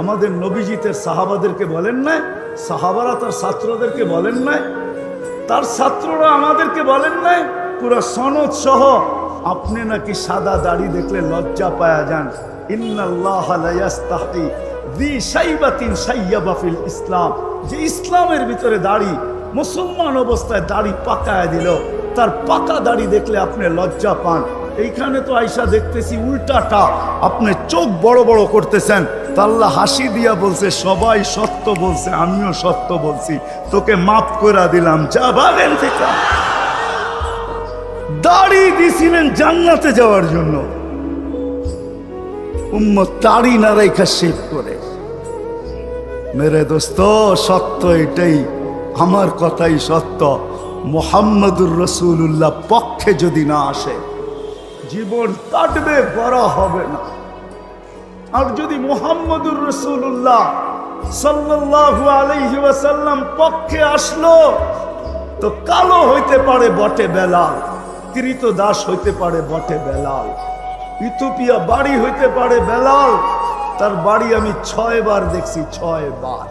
S1: আমাদের নবীজি তার সাহাবাদেরকে বলেন নাই? সাহাবারা তার ছাত্রদেরকে বলেন নাই? তার ছাত্ররা আমাদেরকে বলেন নাই? পুরো সনদ সহ আপনি নাকি সাদা দাড়ি দেখলে লজ্জা পায়া যান। ইন্নাল্লাহা লা ইয়াস্তাহি যি শাইবাতিন শাইয়াবা ফিল ইসলাম, যে ইসলামের ভিতরে দাড়ি, মুসলমান অবস্থায় দাড়ি পাকায় দিল, তার পাকা দাড়ি দেখলে আপনি লজ্জা পান। এইখানে তো আয়সা দেখতেছি উল্টাটা, আপনি চোখ বড় বড় করতেছেন। তা আল্লাহ হাসি দিয়া বলছে সবাই সত্য বলছে, আমিও সত্য বলছি, তোকে মাফ করে দিলাম, যা ভাগেন থেকে। দাড়ি দিছিলেন জান্নাতে যাওয়ার জন্য, উম্মত দাড়ি না রেখা শেভ করে। মেরে দোস্ত সত্য এটাই, আমার কথাই সত্য। মুহাম্মদুর রাসূলুল্লাহ পক্ষে যদি না আসে জীবন কাটবে, বড় হবে না। আর যদি মুহাম্মদুর রাসূলুল্লাহ সাল্লাল্লাহু আলাইহি ওয়াসাল্লাম পক্ষে আসলো, তো কালো হইতে পারে বটে বেলাল, কৃত দাস হইতে পারে বটে বেলাল, ইথিওপিয়া বাড়ি হইতে পারে বেলাল, তার বাড়ি আমি 6 বার দেখছি, 6 বার।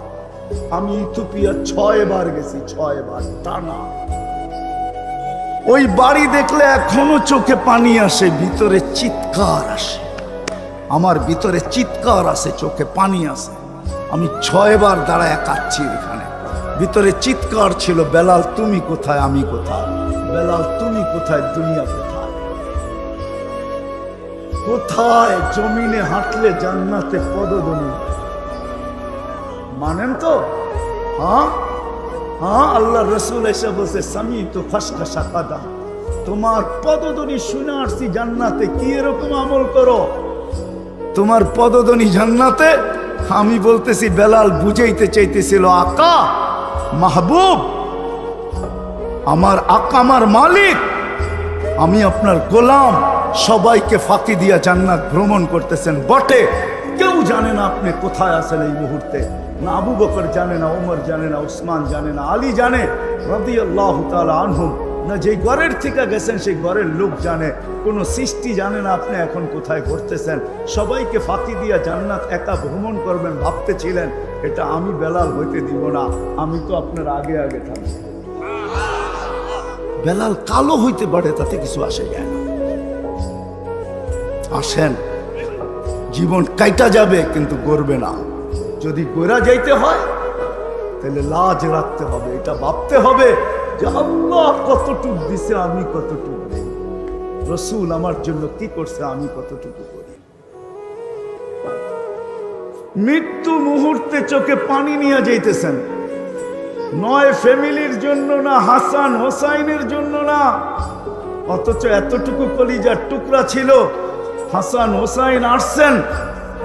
S1: আমি ইথিওপিয়া 6 বার গেছি, 6 বার টানা। ওই বাড়ি দেখলে এখনো চোখে পানি আসে, ভিতরে চিৎকার আসে, আমার ভিতরে চিৎকার আসে, চোখে পানি আসে। আমি 6 বার দাঁড়ায় কাঁদছি এখানে, ভিতরে চিৎকার ছিল, বেলাল তুমি কোথায়, আমি কোথায়, বেলাল তুমি কোথায়, দুনিয়া কোথায়, কোথায়। জমিনে হাঁটলে জান্নাতে পদধ্বনি, মানেন তো? হ্যাঁ হ্যাঁ, আল্লাহ রসুল এসে বলছে সামি তো ফাসকা সাকাদা, তোমার পদধ্বনি শুনে আসছি জান্নাতে, কি এরকম আমল করো, তোমার পদধ্বনি জান্নাতে। আমি বলতেছি বেলাল বুঝাইতে চাইতেছিল, আকা মাহবুব, আমার আকা আমার মালিক, আমি আপনার গোলাম, সবাইকে ফাঁকি দিয়া জান্নাত ভ্রমণ করতেছেন বটে, কেউ জানে না আপনি কোথায় আছেন এই মুহূর্তে। না আবু বকর জানে না, ওমর জানে না, উসমান জানে না, আলী জানে রাদিয়াল্লাহু তাআলা আনহুম, না যেই ঘরের থেকে গেছেন সেই ঘরের লোক জানে, কোনো সৃষ্টি জানে না আপনি এখন কোথায় ঘুরতেছেন। সবাইকে ফাঁকি দিয়া জান্নাত একা ভ্রমণ করবেন ভাবতেছিলেন, এটা আমি বেলাল হইতে দিব না, আমি তো আপনার আগে আগে থাকবো। বেলাল কালো হইতে পারে, তাতে কিছু আসে যায় না। আসেন, জীবন কাইটা যাবে কিন্তু গড়বে না। যদি গোরা যাইতে হয় তাহলে লাজ রাখতে হবে, এটা ভাবতে হবে যে আল্লাহ কতটুক দিছে, আমি কতটুকু দেই, রসুল আমার জন্য কি করছে, আমি কতটুকু করি। মৃত্যু মুহূর্তে চোখে পানি নিয়ে যাইতেছেন, নয় ফ্যামিলির জন্য না, হাসান হোসাইনের জন্য না, অথচ এতটুকু কলিজার টুকরা ছিল। হাসান হোসাইন আসছেন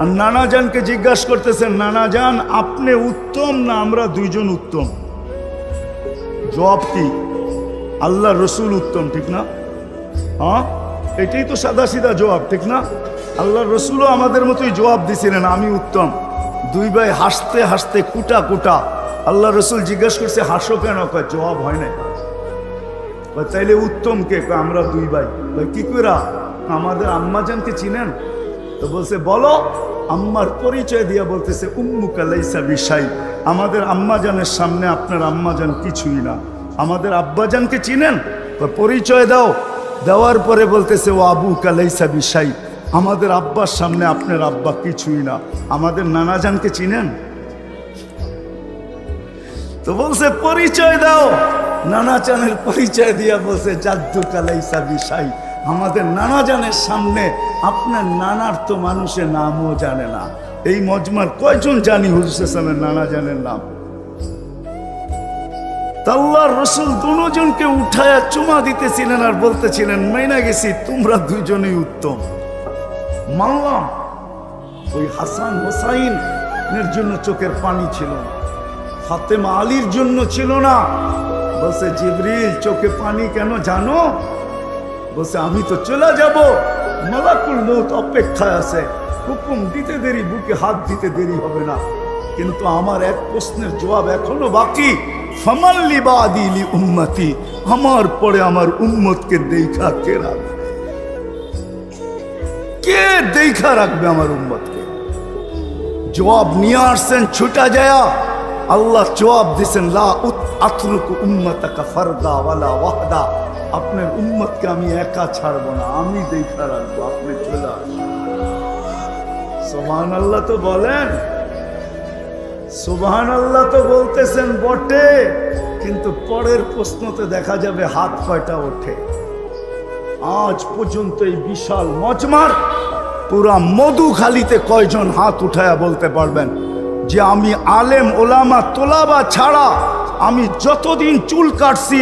S1: আর নানাজানকে জিজ্ঞাসা করতেছেন, নানাজান আপনি উত্তম না আমরা দুইজন উত্তম? জবাব কি? আল্লাহ রসুল উত্তম, ঠিক না? হ্যাঁ, এটাই তো সাদা সিধা জবাব, ঠিক না? আল্লাহ রসুলও আমাদের মতোই জবাব দিছিলেন, আমি উত্তম। দুই ভাই হাসতে হাসতে কুটা কুটা। আল্লাহ রসুল জিজ্ঞাসা করছে, হাসো কেন? কয় জবাব হয় না। তাইলে উত্তম কে? আমরা দুই ভাই। কি কইরা? আমাদের আম্মাজানকে চিনেন? তো বলছে বলো। আম্মার পরিচয় দিয়া বলতেছে উম্মুকা লাইসা বিশাই, আমাদের আম্মাজানের সামনে আপনার আম্মাজান কিছুই না। আমাদের আব্বাজানকে চিনেন? পরিচয় দাও। দেওয়ার পরে বলতেছে ও আবুকা লাইসা বিশাই, আমাদের আব্বার সামনে আপনার আব্বা কিছুই না। আমাদের নানাজানকে চিনেন? তো বলছে পরিচয় দাও। নানাজানের পরিচয় দিয়া বলছে জাদ্দুকা লাইসা বিশাই, আমাদের নানাজানের সামনে আপনার নানার তো মানুষের নামও জানে না। এই মজমার কয়জন জানি হুজুর সাল্লাল্লাহু নানাজানের নাম? আল্লাহর রাসূল দুজনকে উঠায়া চুমা দিতেছিলেন আর বলতেছিলেন, মাইনা গেছি তোমরা দুজনেই উত্তম। মানলাম ওই হাসান হোসাইনের জন্য চোখের পানি ছিল না, ফাতেমা আলীর জন্য ছিল না। বলছে জিবরিল চোখে পানি কেন জানো? বলছে আমি তো চলে যাব, মালাকুল মউত অপেক্ষায় আছে, হুকুম দিতে দেরি, বুকে হাত দিতে দেরি হবে না। কিন্তু আমার এক প্রশ্নের জবাব এখনো বাকি, ফামাল্লি বাদিলি উম্মতি, আমার পরে আমার উম্মতকে দেখা কে রাখবে? কে দেখা রাখবে আমার উম্মতকে? জবাব নিয়ে আসছেন ছুটা যায়া। আল্লাহ জবাব দিছেন, লা আতরুকু উম্মাতাকা ফারদা ওয়ালা ওয়াহদা, আপনার উম্মতকে আমি একা ছাড়বো না, আমি দেখা রাখবো, আপনি চলে আসুন। সুবহানাল্লাহ তো বলেন, সুবহানাল্লাহ তো বলতেছেন বটে, কিন্তু পরের প্রশ্নতে দেখা যাবে হাত কয়টা ওঠে। আজ পর্যন্ত এই বিশাল মজমার পুরা মধুখালীতে কয়জন হাত উঠায়া বলতে পারবেন যে আমি আলেম ওলামা তোলাবা ছাড়া আমি যতদিন চুল কাটছি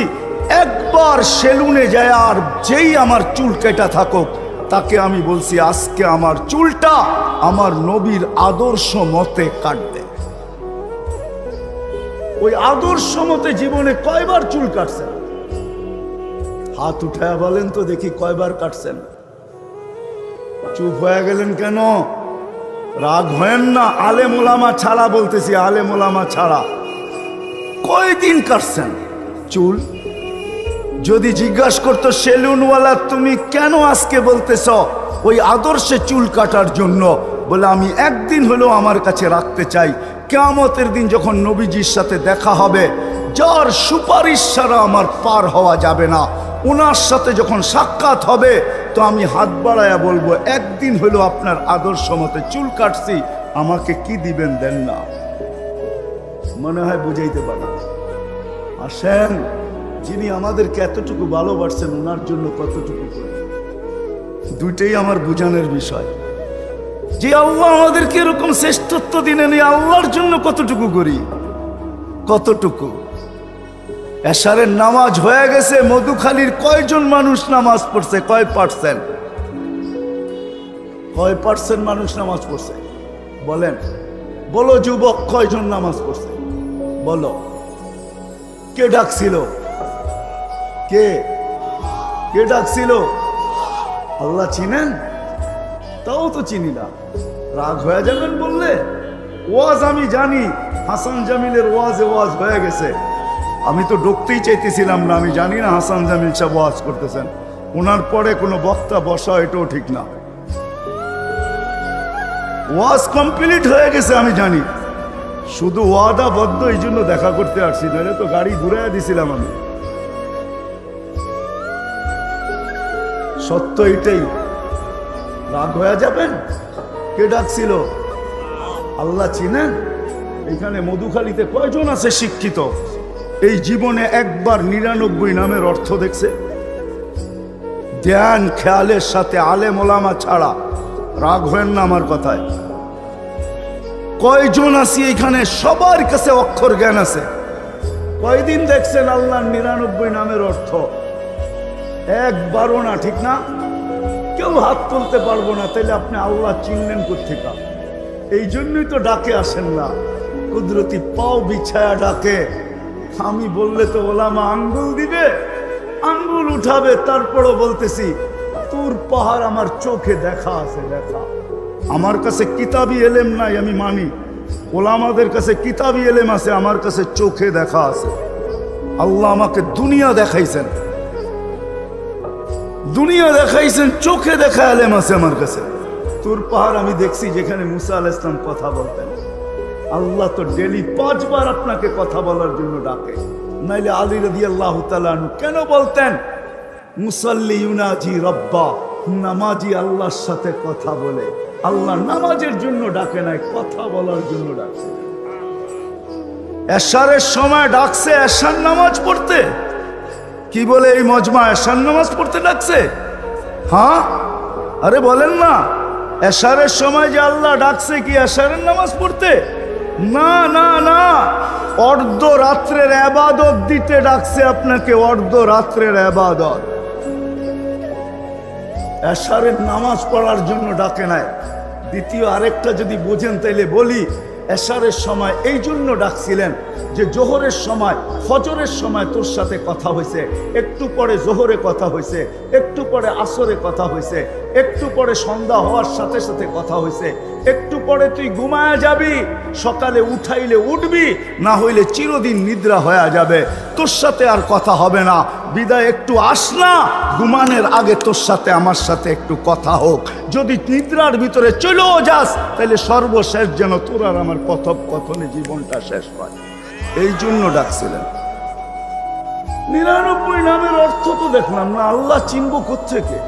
S1: একবার সেলুনে যায় আর যেই আমার চুল কেটা থাকুক তাকে আমি বলছি আজকে আমার চুলটা আমার নবীর আদর্শ মতে কাটবে। ওই আদর্শ মতে জীবনে কয়বার চুল কাটছেন? হাত উঠায়া বলেন তো দেখি কয়বার কাটছেন? চুপ হয়ে গেলেন কেন? রাগ হয় না, আলেম ওলামা ছাড়া বলতেছি, আলেম ওলামা ছাড়া কয়দিন কাটছেন চুল? যদি জিজ্ঞাসা করতো সেলুনওয়ালা তুমি কেন আজকে বলতেছ ওই আদর্শে চুল কাটার জন্য। বলে আমি একদিন হলেও আমার কাছে রাখতে চাই, কিয়ামতের দিন যখন নবীজির সাথে দেখা হবে, যার সুপারিশ ছাড়া আমার পার হওয়া যাবে না, ওনার সাথে যখন সাক্ষাৎ হবে তো আমি হাত বাড়ায়া বলবো, একদিন হলেও আপনার আদর্শ মতে চুল কাটছি, আমাকে কি দিবেন দেন না। মনে হয় বুঝাইতে পারে। আসেন, যিনি আমাদেরকে এতটুকু ভালোবাসছেন ওনার জন্য কতটুকু করি, দুইটাই আমার বুঝানোর বিষয়। যে আল্লাহ আমাদেরকে এরকম শ্রেষ্ঠত্ব দিলেন, এই আল্লাহর জন্য কতটুকু করি, কতটুকু। এশারের নামাজ হয়ে গেছে, মধুখালীর কয়জন মানুষ নামাজ পড়ছে? কয় পার্সেন্ট? কয় পার্সেন্ট মানুষ নামাজ পড়ছে বলেন? বলো যুবক, কয়জন নামাজ পড়ছে বলো? কে ডাকছিল? কে কে ডাকছিল? আল্লাহ চিনেন? তাও তো চিনি না, রাগ হয়ে যাবেন বললে? ওয়াজ আমি জানি, হাসান জামিলের ওয়াজে ওয়াজ হয়ে গেছে, আমি তো ঢুকতেই চাইতেছিলাম না। আমি জানি না হাসান জামিল সাহেব ওয়াজ করতেছেন, ওনার পরে কোনো বক্তা বসা এটাও ঠিক না। ওয়াজ কমপ্লিট হয়ে গেছে আমি জানি, শুধু ওয়াদাবদ্ধ এই জন্য দেখা করতে আসছি, নাহলে তো গাড়ি ঘুরাইয়া দিছিলাম আমি। সত্য এটাই। রাগ হয়ে যাবেন? কে ডাকছিল? আল্লাহ চিনেন? এখানে মধুখালীতে কয়জন আছে শিক্ষিত এই জীবনে একবার 99 নামের অর্থ দেখছে? ধ্যান খেয়ালের সাথে, আলেম ওলামা ছাড়া। রাগ হয়েন না আমার কথায়। কয়জন আছি এখানে সবার কাছে অক্ষর জ্ঞান আছে? কয়দিন দেখছেন আল্লাহর 99 নামের অর্থ? একবারও না, ঠিক না? কেউ হাত তুলতে পারবো না, তাইলে আপনি আল্লাহ চিনলেন কোত্থেকে? এই জন্যই তো ডাকে আসেন না, কুদরতি পাও বিছায়া ডাকে। আমি বললে তো ওলামা আঙ্গুল দিবে, আঙ্গুল উঠাবে, তারপরও বলতেছি তোর পাহাড় আমার চোখে দেখা আছে, দেখা। আমার কাছে কিতাবি এলেম নাই, আমি মানি। ওলামাদের কাছে কিতাবি এলেম আছে, আমার কাছে চোখে দেখা আছে। আল্লাহ আমাকে দুনিয়া দেখাইছেন, দুনিয়া দেখাইছেন, চোখে দেখা এলেম আছে আমার কাছে। তোর পাহাড় আমি দেখছি যেখানে মুসা আলাইহিস সালাম কথা বলতেন। আল্লাহ তো ডেলি 5 বার আপনাকে কথা বলার জন্য ডাকে, নাইলে আলী রাদিয়াল্লাহু তাআলা আনহু কেন বলতেন মুসাল্লি ইউনাজি রব্বা, নামাজি আল্লাহর সাথে কথা বলে। আল্লাহ নামাজের জন্য ডাকে নাই, কথা বলার জন্য ডাকে। এশারের সময় ডাকছে এশার নামাজ পড়তে। কি বলে এই মজমা? এশার নামাজ পড়তে ডাকছে? হ্যাঁ, আরে বলেন না, এশারের সময় যে আল্লাহ ডাকছে কি এশারের নামাজ পড়তে? না না না, অর্ধ রাত্রের ইবাদত দিতে ডাকছে আপনাকে, অর্ধ রাত্রের ইবাদত। এশারের নামাজ পড়ার জন্য ডাকে নাই। দ্বিতীয় আরেকটা যদি বোঝেন তাইলে বলি, এশারের সময় এই জন্য ডাকছিলেন যে জোহরের সময়, ফজরের সময় তোর সাথে কথা হয়েছে, একটু পরে জোহরে কথা হয়েছে, একটু পরে আসরে কথা হয়েছে, একটু পরে সন্ধ্যা হওয়ার সাথে সাথে কথা হয়েছে, একটু পরে তুই ঘুমায়া যাবি, সকালে উঠাইলে উঠবি, না হইলে চিরদিন নিদ্রা হয়ে যাবে, তোর সাথে আর কথা হবে না। বিদায় একটু আস না, ঘুমানোর আগে তোর সাথে আমার সাথে একটু কথা হোক। যদি নিদ্রার ভিতরে চলেও যাস তাহলে সর্বশেষ যেন তোর আর আমার কথোপকথনে জীবনটা শেষ হয়। এই জন্য ডাকছিলেন। 99 নামের অর্থ তো দেখলাম না, আল্লাহ চিনব কোত্থেকে?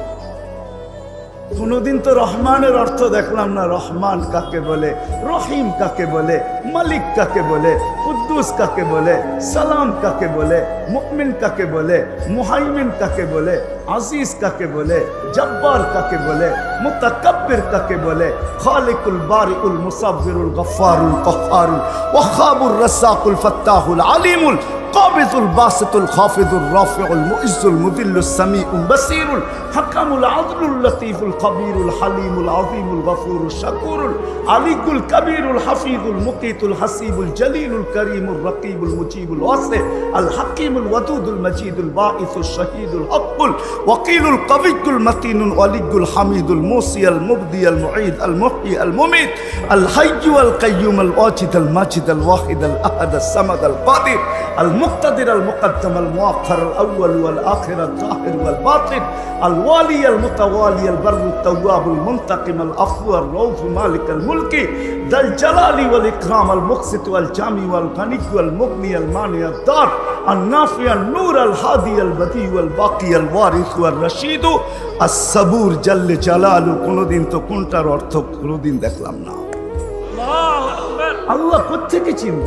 S1: কোনদিন তো রহমানের অর্থ দেখলাম না। রহমান কাকে বলে, রহিম কাকে বলে, মালিক কাকে বলে, কুদ্দুস কাকে বলে, সালাম কাকে বলে, মুমিন কাকে বলে, মুহাইমিন কাকে বলে, আজিজ কাকে বলে, জব্বার কাকে বলে, মুতাকাব্বির কাকে বলে, খালিকুল বারিউল মুসাব্বিরুল গফফারুল কহ্হারুল ওয়াহাবুর রাসাকুল ফাত্তাহুল আলিমুল কাবিজুল বাসিতুল খাফিজুর রাফিউল মুইজ্জুল মুদিল্লুস সামিউল বাসীরুল হাকামুল আদলুল লতীফুল কবীরুল হালিমুল আযীমুল গফুরুশ শাকুরুল আলিকুল কবীরুল হাফিজুল মুকিতুল হাসিবুল জলিলুল করিমুর রকিবুল মুজিবুল ওয়াসি আল হাকিমুল ওয়াদুদুল মজিদুল বাঈসুশ শহীদুল হকুল ওয়াকিলুল কবিয়ুল মতিনুল ওয়ালিয়ুল হামিদুল মুসিয়াল মুবদিয়াল মুঈদ আল মুহয়ি আল মুমিত আল হাইয়্যু আল কাইয়্যুম আল ওয়াজিদ আল মাজিদ আল ওয়াহিদ আল আহাদ আস সামাদ আল কাদির আল المقتدر المقدم المؤخر الأول والآخر الظاهر والباطن الوالي المتوالي البر التواب المنتقم العفو الرؤوف مالك الملك ذا الجلال والإكرام المقسط والجامع والغني والمغني المانع الدار النافع النور الهادي البديع والباقي الوارث والرشيد الصبور جل جلاله কোনদিন তো কোনটার অর্থ কোনদিন দেখলাম না। আল্লাহ কোত্থেকে চিনব?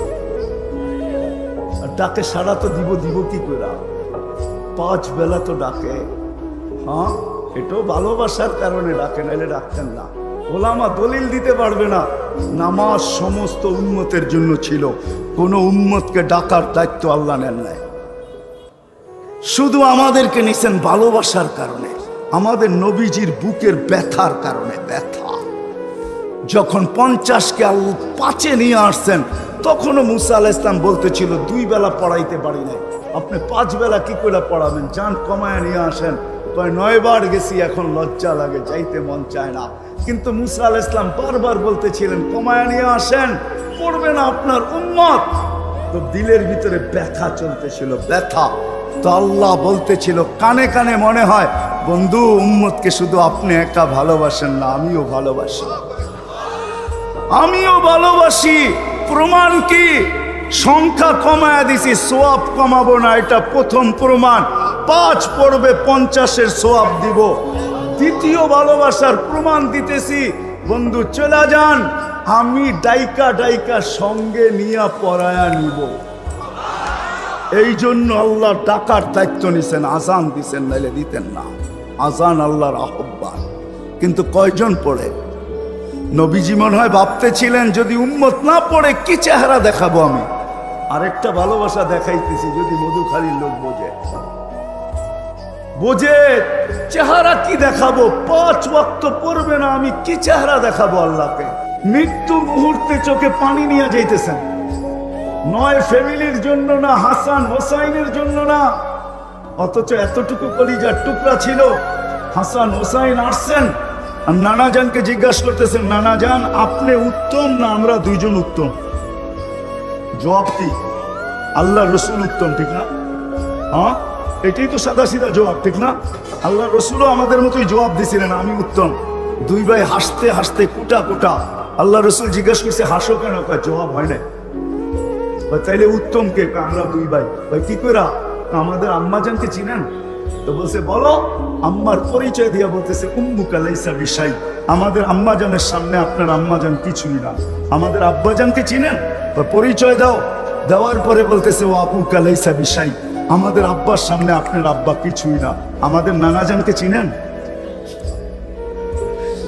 S1: ডাকে সাড়া তো দিব কি করে? 5 বেলা তো ডাকে। হ্যাঁ, এটাও ভালোবাসার কারণে ডাকে, নাইলে ডাকতেন না। ওলামা দলিল দিতে পারবে না নামাজ সমস্ত উম্মতের জন্য ছিল, কোন উম্মতকে ডাকার দায়িত্ব আল্লাহ নেন নাই, শুধু আমাদেরকে নিছেন ভালোবাসার কারণে, আমাদের নবীজির বুকের ব্যথার কারণে। ব্যথা যখন 50কে 5-এ নিয়ে আসছেন, তখনও মুসা আলাইহিস সালাম বলতেছিল 2 বেলা পড়াইতে পারি নাই, আপনি 5 বেলা কি করে পড়াবেন? যান কমায় নিয়ে আসেন। 9 বার গেছি, এখন লজ্জা লাগে, যাইতে মন চায় না। কিন্তু মুসা আলাইহিস সালাম বারবার বলতেছিলেন কমায় নিয়ে আসেন, পড়বে না আপনার উম্মত। তো দিলের ভিতরে ব্যথা চলতেছিল, ব্যথা। তো আল্লাহ বলতেছিল কানে কানে, মনে হয় বন্ধু উম্মতকে শুধু আপনি একা ভালোবাসেন না, আমিও ভালোবাসি, আমিও ভালোবাসি। প্রমাণ কি? সংখ্যা কমায় দিছি, সোয়াব কমাবো না, এটা প্রথম প্রমাণ। 5 পড়বে 50-এর সোয়াব দিব। দ্বিতীয় ভালোবাসার প্রমাণ দিতেছি, বন্ধু চলে যান, আমি ডাইকা ডাইকা সঙ্গে নিয়ে পড়ায়া নিব। এই জন্য আল্লাহ ডাকার দায়িত্ব নিছেন, আজান দিছেন, নাইলে দিতেন না। আজান আল্লাহর আহ্বান। কিন্তু কয়জন পড়ে? নবীজি মনে হয় ভাবতেছিলেন যদি উম্মত না পড়ে কি চেহারা দেখাবো আমি। আরেকটা ভালোবাসা দেখাইতেছি, যদি মধুখালীর লোক বোঝে চেহারা কি দেখাবো। 5 ওয়াক্ত পড়বে না, আমি কি চেহারা দেখাবো আল্লাহকে? মৃত্যু মুহূর্তে চোখে পানি নিয়ে যাইতেছেন। 9 ফ্যামিলির জন্য না, হাসান হোসাইনের জন্য না, অথচ এতটুকু কলিজার টুকরা ছিল। হাসান হোসাইন আসছেন, আর নানা জানকে জিজ্ঞাসা করতেছেন, নানা জান আপনি উত্তম না আমরা 2 জন উত্তম? জবাব কি? আল্লাহ রসুল উত্তম, ঠিক না? হ্যাঁ, এটাই তো সাদা সিধা জবাব, ঠিক না? আল্লাহ রসুলও আমাদের মতোই জবাব দিছিলেন, আমি উত্তম। 2 ভাই হাসতে হাসতে কুটা কুটা। আল্লাহ রসুল জিজ্ঞাসা করছে হাসো কেন? জবাব হয় না। তাইলে উত্তম কে? আমরা 2 ভাই। ভাই কি করে? আমাদের আম্মা জানকে চিনেন? তো বলছে বলো। আম্মার পরিচয় দিয়া বলতেছে উম্মুকা লাইসা বিশাই, আমাদের আম্মা জানের সামনে আপনার আম্মা জান কিছুই না। আমাদের আব্বা জানকে চিনেন? তো পরিচয় দাও। দেওয়ার পরে বলতেছে ও আবুকা লাইসা বিশাই, আমাদের আব্বার সামনে আপনার আব্বা কিছুই না। আমাদের নানা জানকে চিনেন?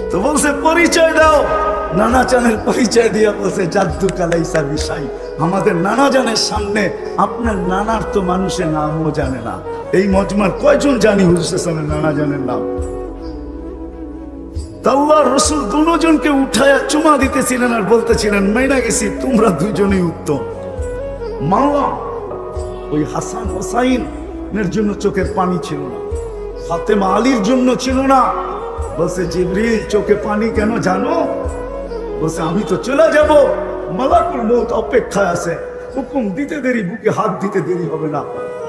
S1: তো বলছে পরিচয় দাও। নানা জানের পরিচয় দিয়া বলছে জাদ্দু কালাইসা বিশাই, আমাদের নানা জানের সামনে আপনার নানার তো মানুষের নামও জানে না। এই মজমার কয়জন জানি হুজুর সাল্লাল্লাহু নানা জানের নাম? আল্লাহর রাসূল 2 জনকে উঠায়া চুমা দিতেছিলেন আর বলতেছিলেন মাইনা গেছি, তোমরা 2 জনই উত্তম। মানলাম ওই হাসান হোসাইনের জন্য চোখের পানি ছিল না, ফাতেমা আলীর জন্য ছিল না। বলছে জিবরিল চোখে পানি কেন জানো? বলছে আমি তো চলে যাব, মালাকুল মউত অপেক্ষায় আছে, হুকুম দিতে দেরি, বুকে হাত দিতে দেরি হবে না।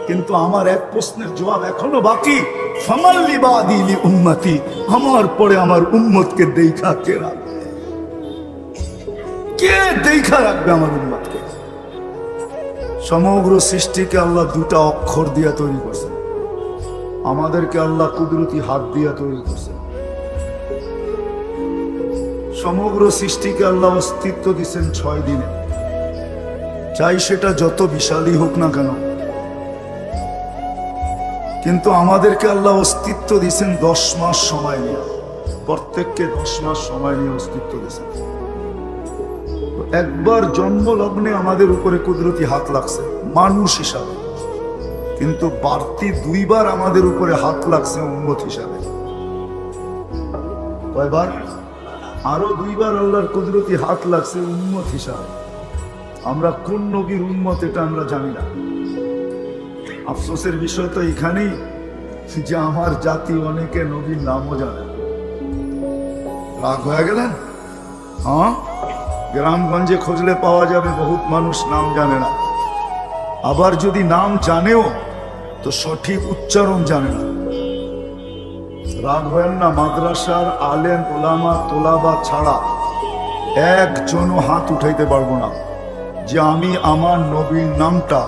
S1: কিন্তু আমার এক প্রশ্নের জবাব এখনো বাকি, ফামাল্লি বাদি লি উম্মতি, আমার পরে আমার উম্মতকে দেখা কে রাখবে? কে দেখা রাখবে আমার উম্মতকে? সমগ্র সৃষ্টিকে আল্লাহ 2টা অক্ষর দিয়ে তৈরি করছেন, আমাদেরকে আল্লাহ কুদরতি হাত দিয়ে তৈরি করছেন। সমগ্র সৃষ্টিকে আল্লাহ অস্তিত্ব দিচ্ছেন 6 দিনে, চাই সেটা যত বিশালই হোক না কেন। কিন্তু আমাদেরকে আল্লাহ অস্তিত্ব দিচ্ছেন 10 মাস সময় নিয়ে, প্রত্যেককে 10 মাস সময় নিয়ে অস্তিত্ব দিচ্ছেন। একবার জন্মলগ্নে আমাদের উপরে কুদরতি হাত লাগছে মানুষ হিসাবে, কিন্তু বাড়তি 2 বার আমাদের উপরে হাত লাগছে উম্মত হিসাবে। কয়বার? আরো 2 বার আল্লাহর কুদরতি হাত লাগছে উম্মত হিসাবে। আমরা কোন নবীর উম্মত এটা আমরা জানি না। আফসোসের বিষয় তো এখানেই যে আমার জাতি অনেকে নবীর নামও জানে। রাগ হয়ে গেলেন? হ্যাঁ, গ্রামগঞ্জে খুঁজলে পাওয়া যাবে বহুত মানুষ নাম জানে না। আবার যদি নাম জানেও তো সঠিক উচ্চারণ জানে না। রাগ হয় না, মাদ্রাসার আলেম ওলামা তোলাবা ছাড়া একজনও হাত উঠাইতে পারবো না যে আমি আমার নবীর নামটা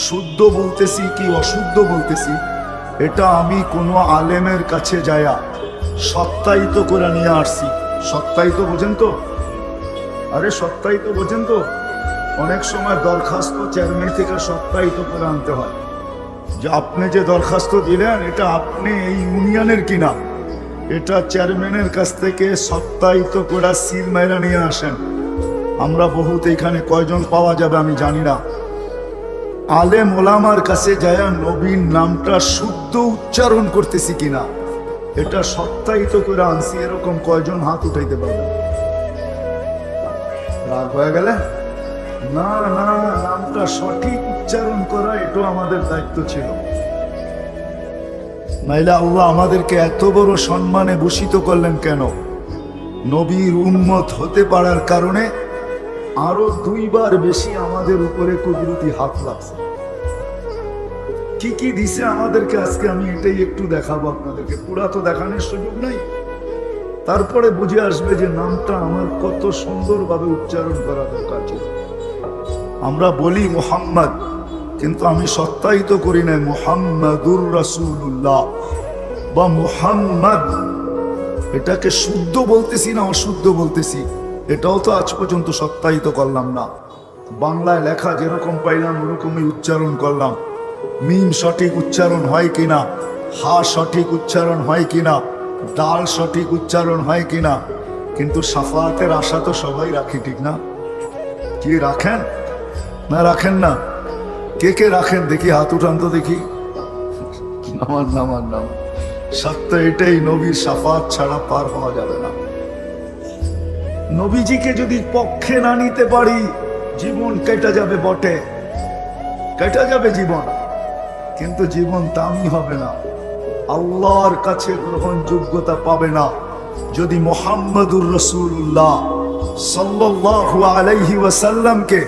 S1: শুদ্ধ বলতেছি কি অশুদ্ধ বলতেছি, এটা আমি কোনো আলেমের কাছে যায়া সত্যায়িত করে নিয়ে আসছি। সত্যায়িত বোঝেন তো? আরে সত্যায়িত বোঝেন তো? অনেক সময় দরখাস্ত চেয়ারম্যান থেকে সত্যায়িত করে আনতে হয় যে আপনি যে দরখাস্ত দিলেন এটা আপনি এই ইউনিয়নের কিনা, এটা চেয়ারম্যানের কাছ থেকে সত্যায়িত করে সিল মাইরা নিয়ে আসেন। আমরা বহুত এখানে কয়জন পাওয়া যাবে আমি জানি না। আলেম ওলামার কাছে যায় নবীর নামটা শুদ্ধ উচ্চারণ করতেছি কিনা এটা সত্যায়িত করে আনছি, এরকম কয়জন হাত উঠাইতে পারবে? রাগ হয়ে গেলে না না, নামটা সঠিক উচ্চারণ করা এটা আমাদের দায়িত্ব ছিল। নাইলে আল্লাহ আমাদেরকে এত বড় সম্মানে ভূষিত করলেন কেন? নবীর উম্মত হতে পারার কারণে আরো 2 বার বেশি আমাদের উপরে কুদরতি হাত লাগছে। কি কি দিছে আমাদেরকে আজকে আমি এটাই একটু দেখাবো আপনাদেরকে, পুরা তো দেখানোর সুযোগ নাই। তারপরে বুঝে আসবে যে নামটা আমার কত সুন্দরভাবে উচ্চারণ করা দরকার ছিল। আমরা বলি মুহাম্মদ, কিন্তু আমি সত্যায়িত করি না মুহাম্মাদুর রাসূলুল্লাহ বা মুহাম্মদ। এটাকে শুদ্ধ বলতেছি না অশুদ্ধ বলতেছি এটাও তো আজ পর্যন্ত সত্যায়িত করলাম না। বাংলায় লেখা যেরকম পাইলাম ওরকমই উচ্চারণ করলাম। মিম সঠিক উচ্চারণ হয় কিনা, হা সঠিক উচ্চারণ হয় কিনা, দাল সঠিক উচ্চারণ হয় কিনা, কিন্তু শাফাতের আশা তো সবাই রাখি, ঠিক না? কি রাখেন না রাখেন না? কে কে রাখেন দেখি, হাত উঠান তো দেখি। নামান নামান নাম। সত্য এটাই, নবীর শাফাত ছাড়া পার হওয়া যাবে না। নবীজিকে যদি পক্ষে না নিতে পারি জীবন কেটে যাবে বটে, কেটে যাবে জীবন, কিন্তু জীবন দামি হবে না, আল্লাহর কাছে গ্রহণযোগ্যতা পাবে না যদি মুহাম্মাদুর রাসূলুল্লাহ সাল্লাল্লাহু আলাইহি ওয়াসাল্লামকে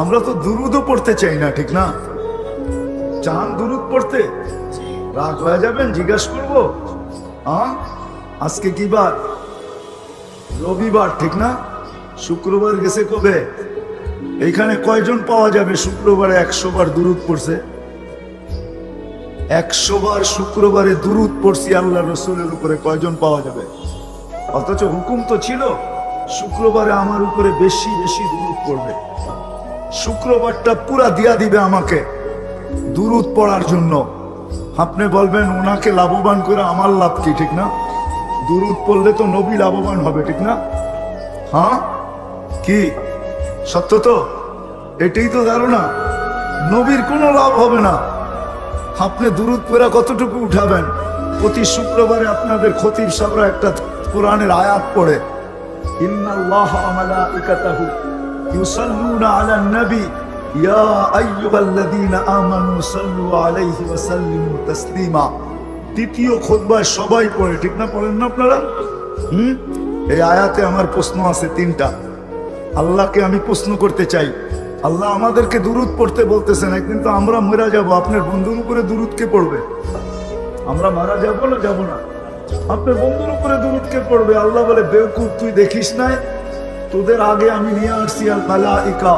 S1: আমরা তো দুরুদও পড়তে চাই না, ঠিক না? চান দুরুদ পড়তে? রাগ হয়ে যাবেন, জিজ্ঞাসা করবো আজকে কি বার? রবিবার, ঠিক না? শুক্রবার গেছে কবে? এইখানে কয়জন পাওয়া যাবে শুক্রবারে 100 বার দুরুদ পড়ছে? 100 বার শুক্রবারে দুরুদ পড়ছি আল্লাহ রসুলের উপরে, কয়জন পাওয়া যাবে? অথচ হুকুম তো ছিল শুক্রবারে আমার উপরে বেশি বেশি দুরুদ পড়বে। শুক্রবারটা পুরা দিয়া দিবে আমাকে দুরুদ পড়ার জন্য। আপনি বলবেন ওনাকে লাভবান করে আমার লাভ কি, ঠিক না? দুরুদ পড়লে তো নবী লাভবান হবে, ঠিক না? হ্যাঁ, কি সত্য তো? এটাই তো ধারণা। নবীর কোনো লাভ হবে না। আপনি দুরুদ পড়া কতটুকু উঠাবেন? প্রতি শুক্রবারে আপনাদের খতিব সাহেবরা একটা কোরআনের আয়াত পড়ে, ইন্নাল্লাহা ওয়া মালাইকাতাহু ইউসাল্লুনা আলান নবী ইয়া আইয়ুহাল্লাযীনা আমানু সাল্লু আলাইহি ওয়া সাল্লিমু তাসলিমা। দ্বিতীয় খুতবায় সবাই পড়ে, ঠিক না? পড়েন না আপনারা? এই আয়াতে আমার প্রশ্ন আছে 3টা। আল্লাহকে আমি প্রশ্ন করতে চাই, আল্লাহ আমাদেরকে দুরুদ পড়তে বলতেছেন, একদিন তো আমরা মরা যাব, আপনার বন্ধুর উপরে দুরুদ কে পড়বে? আমরা মারা যাবো না যাব না? আপনার বন্ধুর উপরে দুরুদ কে পড়বে? আল্লাহ বলে বেওকুফ, তুই দেখিস নাই তোদের আগে আমি নিয়ে আসছি আল মালাইকা,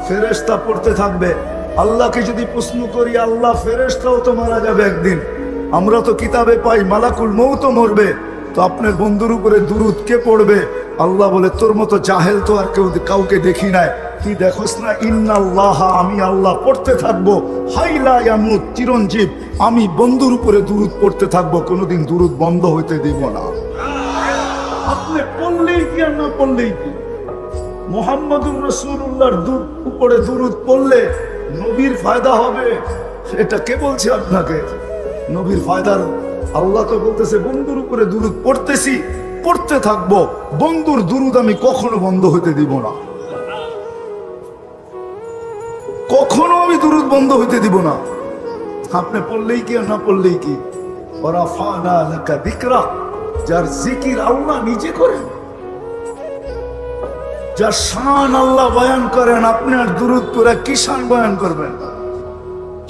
S1: ফেরেশতা পড়তে থাকবে। আল্লাহকে যদি প্রশ্ন করি, আল্লাহ ফেরেশতাও তো মারা যাবে একদিন, আমরা তো কিতাবে পাই মালাকুল মউতও মরবে, তো আপনার বন্ধুর উপরে দুরুদ কে পড়বে? আল্লাহ বলে তোর মতো জাহেল তো আর কেউ কাউকে দেখি নাই, তুই দেখোস না ইন্নাল্লাহা, আমি আল্লাহ পড়তে থাকবো, হাইলা ইয়ামুত, চিরঞ্জীব, আমি বন্ধুর উপরে দুরুদ পড়তে থাকবো, কোনোদিন দুরুদ বন্ধ হইতে দিব না। আপনি পড়লেই কি আর না পড়লেই কি? মুহাম্মাদুর রাসূলুল্লাহর উপরে দুরুদ পড়লে নবীর ফায়দা হবে, এটা কে বলছে আপনাকে? নবীর ফায়দার আল্লাহ তো বলতেছে বন্ধুর উপরে দুরুদ পড়তেছি, পড়তে থাকবো, বন্ধুর দুরুদ আমি কখনো বন্ধ হইতে দিব না, কখনো আমি দুরুদ বন্ধ হইতে দিব না। আপনি পড়লেই কি আর না পড়লেই কি? ওয়ারাফানা লাকা যিকরা, যার জিকির আল্লাহ নিজে করেন, যার শান আল্লাহ বয়ান করেন, আপনি আর দুরূদ পড়ে কি শান বয়ান করবেন?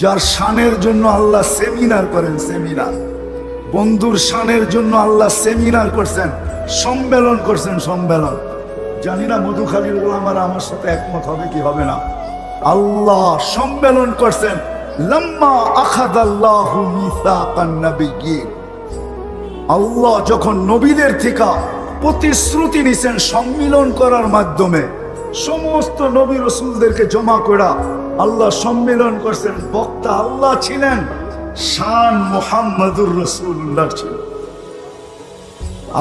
S1: যার শানের জন্য আল্লাহ সেমিনার করেন, সেমিনার। বন্ধুর শানের জন্য আল্লাহ সেমিনার করছেন, সম্মেলন করছেন, সম্মেলন। জানি না মধুখালীর ওলামারা আমার সাথে একমত হবে কি হবে না। আল্লাহ সম্মেলন করছেন। লাম্মা আখাযাল্লাহু মিসাকান নাবিয়্যিন, আল্লাহ যখন নবীদের থেকে প্রতিশ্রুতি নিছেন সম্মিলন করার মাধ্যমে, সমস্ত নবী রাসূলদেরকে জমা করা আল্লাহ সম্মিলন করছেন। বক্তা আল্লাহ ছিলেন, শান মুহাম্মাদুর রাসূলুল্লাহ ছিল।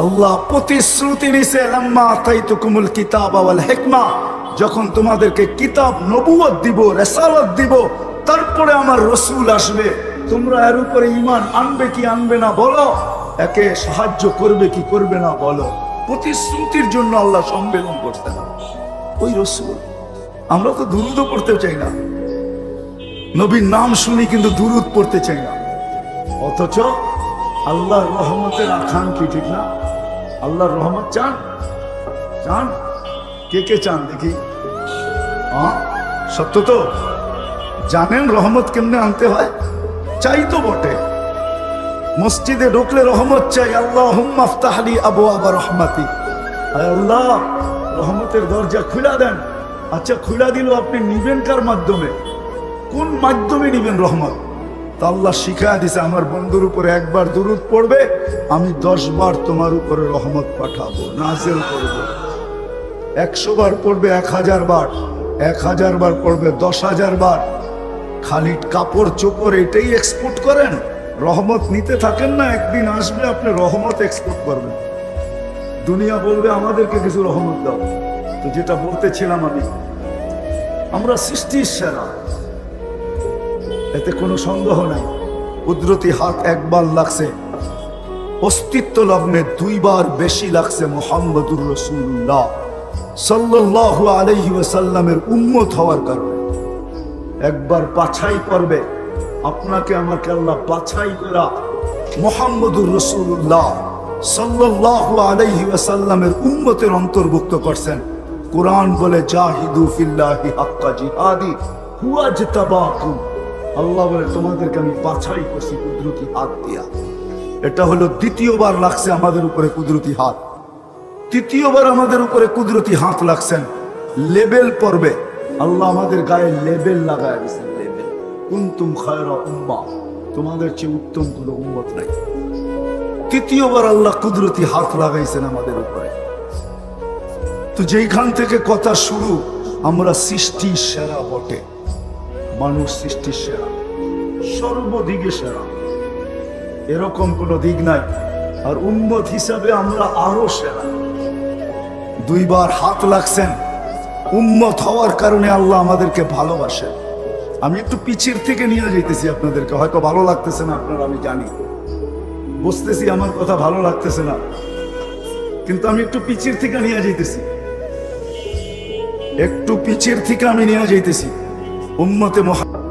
S1: আল্লাহ প্রতিশ্রুতি নিছে, লাম্মা আতাইতুকুমুল কিতাবা ওয়াল হিকমা, যখন তোমাদেরকে কিতাব নবুয়ত দিব, রিসালাত দিব, তারপরে আমার রাসূল আসবে, তোমরা এর উপরে ঈমান আনবে কি আনবে না বলো, একে সাহায্য করবে কি করবে না বলো। প্রতিশ্রুতির জন্য আল্লাহ সম্মেলন করতেন ওই রাসূল। আমরা তো দুরূদ পড়তে চাই না, নবীর নাম শুনি কিন্তু দুরূদ পড়তে চাই না। অথচ আল্লাহর রহমতের আকাঙ্ক্ষী, ঠিক না? আল্লাহর রহমত চান? চান? কে কে চান দেখি? সত্য তো জানেন রহমত কেমনে আনতে হয়? চাই তো বটে। মসজিদে ঢুকলে রহমত চাই, আল্লাহুম্মা আফতাহলি আবওয়াবা রাহমাতি, আয় আল্লাহ রহমতের দরজা খুলে দেন। আচ্ছা খুলে দিল, আপনি নিবেন কার মাধ্যমে? কোন মাধ্যমে নিবেন রহমত? তা আল্লাহ শিখায় দিছে, আমার বন্ধুর উপরে একবার দুরূদ পড়বে, আমি 10 বার তোমার উপরে রহমত পাঠাবো, নাজিল করব। 100 বার পড়বে 1000 বার, 1000 বার পড়বে 10,000 বার। খালি কাপড় চোপড় এটাই এক্সপোর্ট করেন, রহমত নিতে থাকেন না। একদিন আসবে আপনি রহমত এক্সপোর্ট করবেন, দুনিয়া বলবে আমাদেরকে কিছু রহমত দাও। তো যেটা বলতেছিলাম আমি, আমরা সৃষ্টির সেরা, এতে কোনো সন্দেহ নাই। কুদরতি হাত একবার লাগছে, অস্তিত্ব লগ্নে 2 বার বেশি লাগছে মুহাম্মদুর রাসূলুল্লাহ সাল্লাল্লাহু আলাইহি ওয়াসাল্লামের উম্মত হওয়ার কারণে। একবার বাছাই করবে আপনাকে আমাকে, আল্লাহ বাছাই করা মুহাম্মদুর রাসূলুল্লাহ সাল্লাল্লাহু আলাইহি ওয়াসাল্লামের উম্মতের অন্তর্ভুক্ত করছেন। কুরআন বলে জাহিদু ফিল্লাহি হাক্কা জিহাদি হুয়া ইজতাবাকুম, আল্লাহ বলে তোমাদেরকে আমি বাছাই করছি কুদরতি হাত দিয়া। এটা হলো দ্বিতীয়বার লাগছে আমাদের উপরে কুদরতি হাত, তৃতীয়বার আমাদের উপরে কুদরতি হাত লাগছেন। লেবেল পড়বে, আল্লাহ আমাদের গায়ে লেবেল লাগায় দিয়েছেন, লেবেল। কুনতুম খায়রা উম্মাহ, তোমাদের চেয়ে উত্তম কোনো উম্মত নাই। তৃতীয়বার আল্লাহ কুদরতি হাত লাগাইছেন আমাদের উপরে। তো যেইখান থেকে কথা শুরু, আমরা সৃষ্টির সেরা বটে, মানুষ সৃষ্টির সেরা, সর্বদিকে সেরা, এরকম কোনো দিক নাই। আর উম্মত হিসাবে আমরা আরো সেরা। 2 বার হাত লাগছেন, উম্মত হওয়ার কারণে আল্লাহ আমাদেরকে ভালোবাসেন। আমি একটু পিছের থেকে নিয়ে যাইতেছি আপনাদেরকে, হয়তো ভালো লাগতেছে না আপনার, আমি জানি, বুঝতেছি আমার কথা ভালো লাগতেছে না, কিন্তু আমি একটু পিছের থেকে নিয়ে যাইতেছি, একটু পিছের থেকে আমি নিয়ে যাইতেছি। উম্মতে মুহাম্মদ